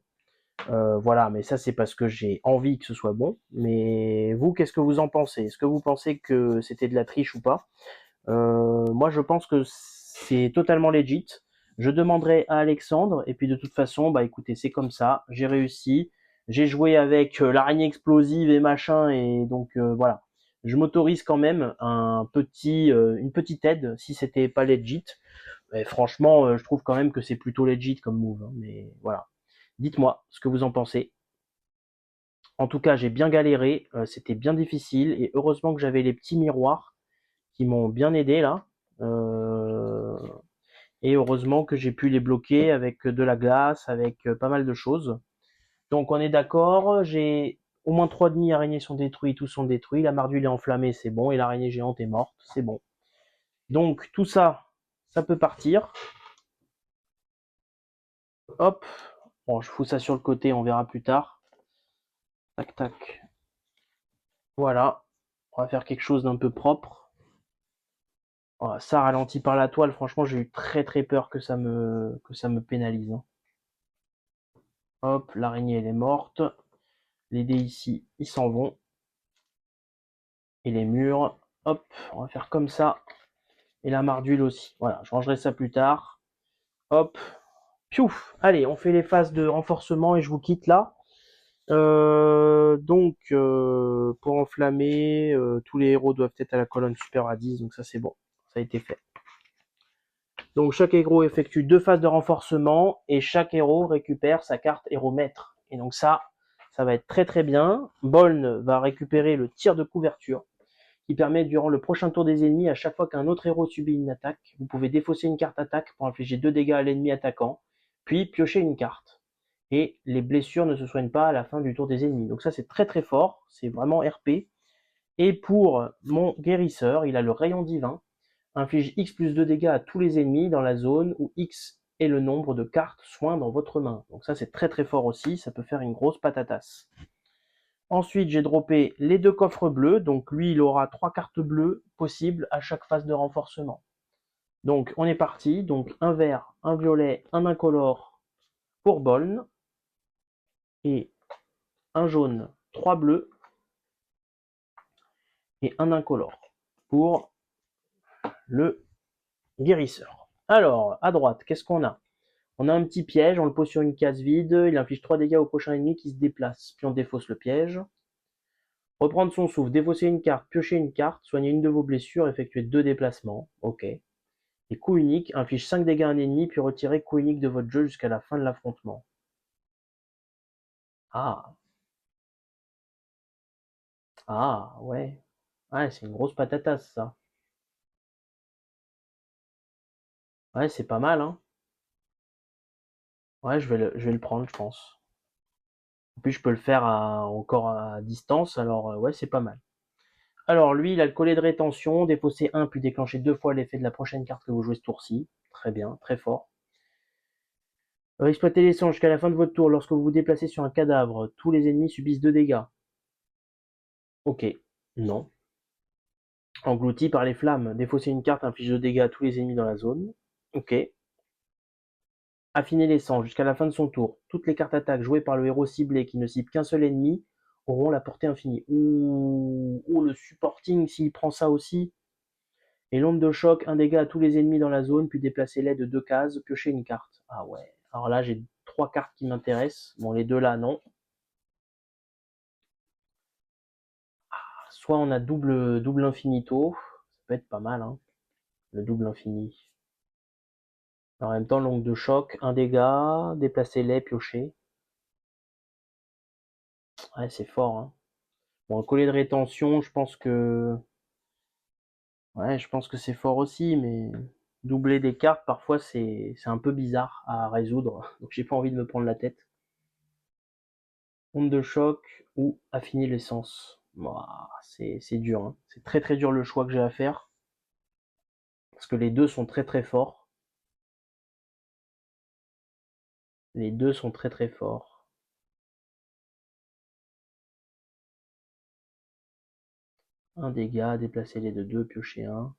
Voilà, mais ça c'est parce que j'ai envie que ce soit bon. Mais vous, qu'est-ce que vous en pensez? Est-ce que vous pensez que c'était de la triche ou pas? Moi, je pense que c'est totalement legit. Je demanderai à Alexandre, et puis de toute façon, bah écoutez, c'est comme ça. J'ai réussi. J'ai joué avec l'araignée explosive et machin, et donc voilà. Je m'autorise quand même une petite aide si c'était pas legit. Mais franchement, je trouve quand même que c'est plutôt legit comme move, hein, mais voilà. Dites-moi ce que vous en pensez. En tout cas, j'ai bien galéré, c'était bien difficile, et heureusement que j'avais les petits miroirs qui m'ont bien aidé là. Euh, et heureusement que j'ai pu les bloquer avec de la glace, avec pas mal de choses. Donc on est d'accord, j'ai au moins 3 demi araignées sont détruits, tous sont détruits, la mardule est enflammée, c'est bon, et l'araignée géante est morte, c'est bon. Donc tout ça, ça peut partir. Hop, bon, je fous ça sur le côté, on verra plus tard. Tac tac. Voilà, on va faire quelque chose d'un peu propre. Voilà, ça ralenti par la toile, franchement j'ai eu très peur que ça me pénalise, hein. Hop, l'araignée elle est morte. Les dés ici, ils s'en vont. Et les murs, hop, on va faire comme ça. Et la mardule aussi. Voilà, je rangerai ça plus tard. Hop, piouf. Allez, on fait les phases de renforcement et je vous quitte là. Pour enflammer, tous les héros doivent être à la colonne supérieure à 10, donc ça c'est bon, ça a été fait. Donc chaque héros effectue 2 phases de renforcement et chaque héros récupère sa carte héros maître. Et donc ça va être très bien. Boln va récupérer le tir de couverture qui permet durant le prochain tour des ennemis, à chaque fois qu'un autre héros subit une attaque, vous pouvez défausser une carte attaque pour infliger 2 dégâts à l'ennemi attaquant, puis piocher une carte. Et les blessures ne se soignent pas à la fin du tour des ennemis. Donc ça c'est très fort, c'est vraiment RP. Et pour mon guérisseur, il a le rayon divin, inflige X plus 2 dégâts à tous les ennemis dans la zone où X est le nombre de cartes soins dans votre main. Donc ça c'est très fort aussi, ça peut faire une grosse patatasse. Ensuite, j'ai droppé les 2 coffres bleus. Donc lui, il aura 3 cartes bleues possibles à chaque phase de renforcement. Donc on est parti. Donc un vert, un violet, un incolore pour Boln. Et un jaune, 3 bleus et un incolore pour le guérisseur. Alors, à droite, qu'est-ce qu'on a? On a un petit piège, on le pose sur une case vide, il inflige 3 dégâts au prochain ennemi qui se déplace. Puis on défausse le piège. Reprendre son souffle, défausser une carte, piocher une carte, soigner une de vos blessures, effectuer 2 déplacements. Ok. Et coup unique, inflige 5 dégâts à un ennemi, puis retirez coup unique de votre jeu jusqu'à la fin de l'affrontement. Ah, ah, ouais. Ouais, c'est une grosse patatasse, ça. Ouais, c'est pas mal, hein. Ouais, je vais le prendre, je pense. En plus, je peux le faire encore à distance, alors ouais, c'est pas mal. Alors, lui, il a le collet de rétention, défausser 1, puis déclencher 2 fois l'effet de la prochaine carte que vous jouez ce tour-ci. Très bien, très fort. Exploitez les songes jusqu'à la fin de votre tour. Lorsque vous vous déplacez sur un cadavre, tous les ennemis subissent 2 dégâts. Ok, non. Englouti par les flammes. Défausser une carte inflige 2 dégâts à tous les ennemis dans la zone. Ok. Affiner les sangs jusqu'à la fin de son tour. Toutes les cartes attaques jouées par le héros ciblé qui ne cible qu'un seul ennemi auront la portée infinie. Ouh, le supporting s'il prend ça aussi. Et l'onde de choc, un dégât à tous les ennemis dans la zone, puis déplacez-les de 2 cases, piochez une carte. Ah ouais. Alors là, j'ai 3 cartes qui m'intéressent. Bon, les deux là, non. Soit on a double infinito. Ça peut être pas mal, hein. Le double infini. En même temps, l'onde de choc, un dégât, déplacez-les, piochez. Ouais, c'est fort, hein. Bon, le collier de rétention, je pense que c'est fort aussi, mais doubler des cartes, parfois, c'est un peu bizarre à résoudre. Donc, j'ai pas envie de me prendre la tête. Onde de choc ou affiner l'essence. Ouah, c'est dur, hein. C'est très dur le choix que j'ai à faire. Parce que les deux sont très forts. Les deux sont très forts. Un dégât, déplacer les de 2, piocher un.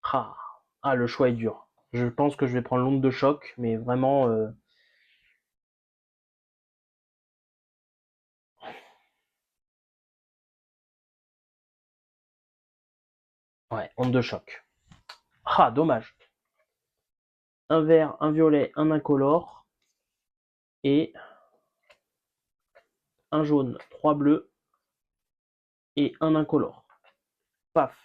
Ah, le choix est dur. Je pense que je vais prendre l'onde de choc, mais vraiment... Ouais, onde de choc. Ah, dommage. Un vert, un violet, un incolore. Et un jaune, 3 bleus et un incolore. Paf.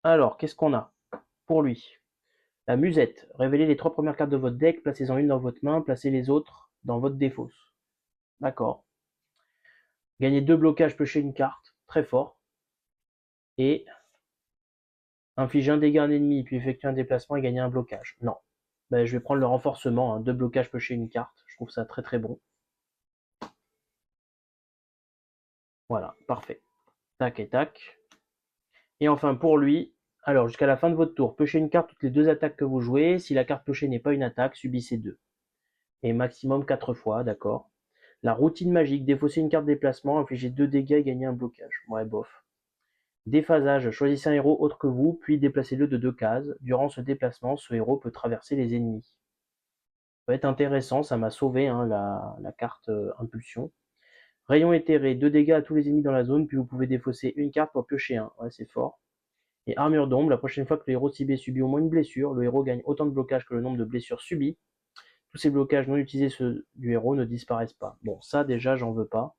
Alors, qu'est-ce qu'on a pour lui? La musette. Révélez les 3 premières cartes de votre deck, placez-en une dans votre main, placez les autres dans votre défausse. D'accord. Gagnez 2 blocages, piocher une carte. Très fort. Et infliger un dégât à un ennemi, puis effectuer un déplacement et gagner un blocage. Non. Ben, je vais prendre le renforcement. 2 blocages, piocher une carte. Je trouve ça très très bon. Voilà, parfait. Tac et tac. Et enfin pour lui, alors jusqu'à la fin de votre tour, piochez une carte toutes les 2 attaques que vous jouez. Si la carte piochée n'est pas une attaque, subissez 2. Et maximum 4 fois, d'accord. La routine magique, défausser une carte déplacement, infliger 2 dégâts et gagner un blocage. Ouais, bof. Déphasage, choisissez un héros autre que vous, puis déplacez-le de 2 cases. Durant ce déplacement, ce héros peut traverser les ennemis. Ça peut être intéressant, ça m'a sauvé la carte impulsion. Rayon éthéré, 2 dégâts à tous les ennemis dans la zone, puis vous pouvez défausser une carte pour piocher un. Ouais, c'est fort. Et armure d'ombre, la prochaine fois que le héros ciblé subit au moins une blessure, le héros gagne autant de blocages que le nombre de blessures subies. Tous ces blocages non utilisés ceux du héros ne disparaissent pas. Bon, ça déjà, j'en veux pas.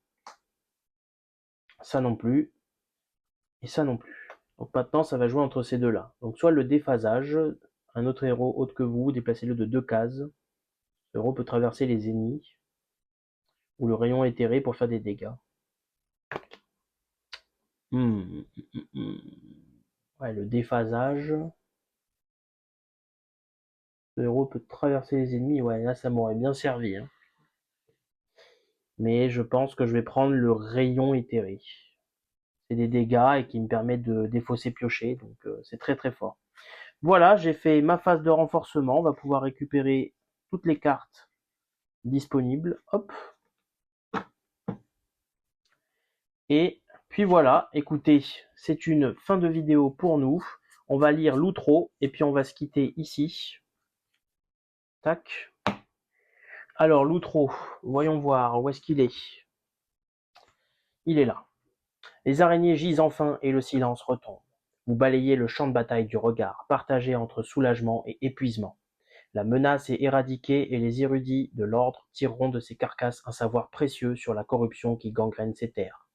Ça non plus. Et ça non plus. Donc maintenant, ça va jouer entre ces deux-là. Donc soit le déphasage, un autre héros autre que vous, déplacez-le de 2 cases. Ce héros peut traverser les ennemis. Ou le rayon éthéré pour faire des dégâts. Ouais, le déphasage. Le héros peut traverser les ennemis. Ouais, là, ça m'aurait bien servi. Hein. Mais je pense que je vais prendre le rayon éthéré. C'est des dégâts et qui me permet de défausser piocher, donc c'est très très fort. Voilà, j'ai fait ma phase de renforcement, on va pouvoir récupérer toutes les cartes disponibles, hop. Et puis voilà, écoutez, c'est une fin de vidéo pour nous. On va lire l'outro et puis on va se quitter ici. Tac. Alors l'outro, voyons voir, où est-ce qu'il est? Il est là. Les araignées gisent enfin et le silence retombe. Vous balayez le champ de bataille du regard, partagé entre soulagement et épuisement. La menace est éradiquée et les érudits de l'ordre tireront de ces carcasses un savoir précieux sur la corruption qui gangrène ces terres.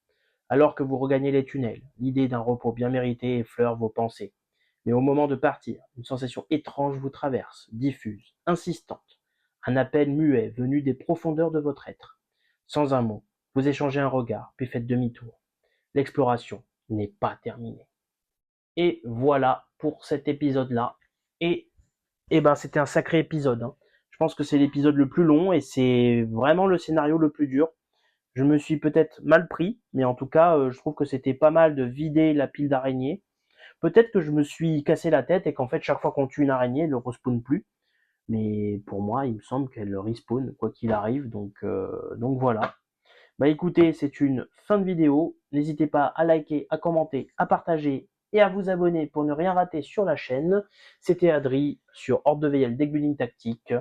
Alors que vous regagnez les tunnels, l'idée d'un repos bien mérité effleure vos pensées. Mais au moment de partir, une sensation étrange vous traverse, diffuse, insistante. Un appel muet venu des profondeurs de votre être. Sans un mot, vous échangez un regard, puis faites demi-tour. L'exploration n'est pas terminée. Et voilà pour cet épisode-là. Et ben, c'était un sacré épisode. Hein. Je pense que c'est l'épisode le plus long et c'est vraiment le scénario le plus dur. Je me suis peut-être mal pris, mais en tout cas, je trouve que c'était pas mal de vider la pile d'araignées. Peut-être que je me suis cassé la tête et qu'en fait, chaque fois qu'on tue une araignée, elle ne respawn plus. Mais pour moi, il me semble qu'elle respawn, quoi qu'il arrive. Donc voilà. Bah écoutez, c'est une fin de vidéo. N'hésitez pas à liker, à commenter, à partager et à vous abonner pour ne rien rater sur la chaîne. C'était Adri sur Horde de VL Deck Building Tactique.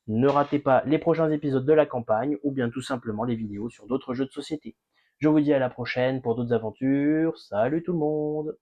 Ne ratez pas les prochains épisodes de la campagne ou bien tout simplement les vidéos sur d'autres jeux de société. Je vous dis à la prochaine pour d'autres aventures. Salut tout le monde!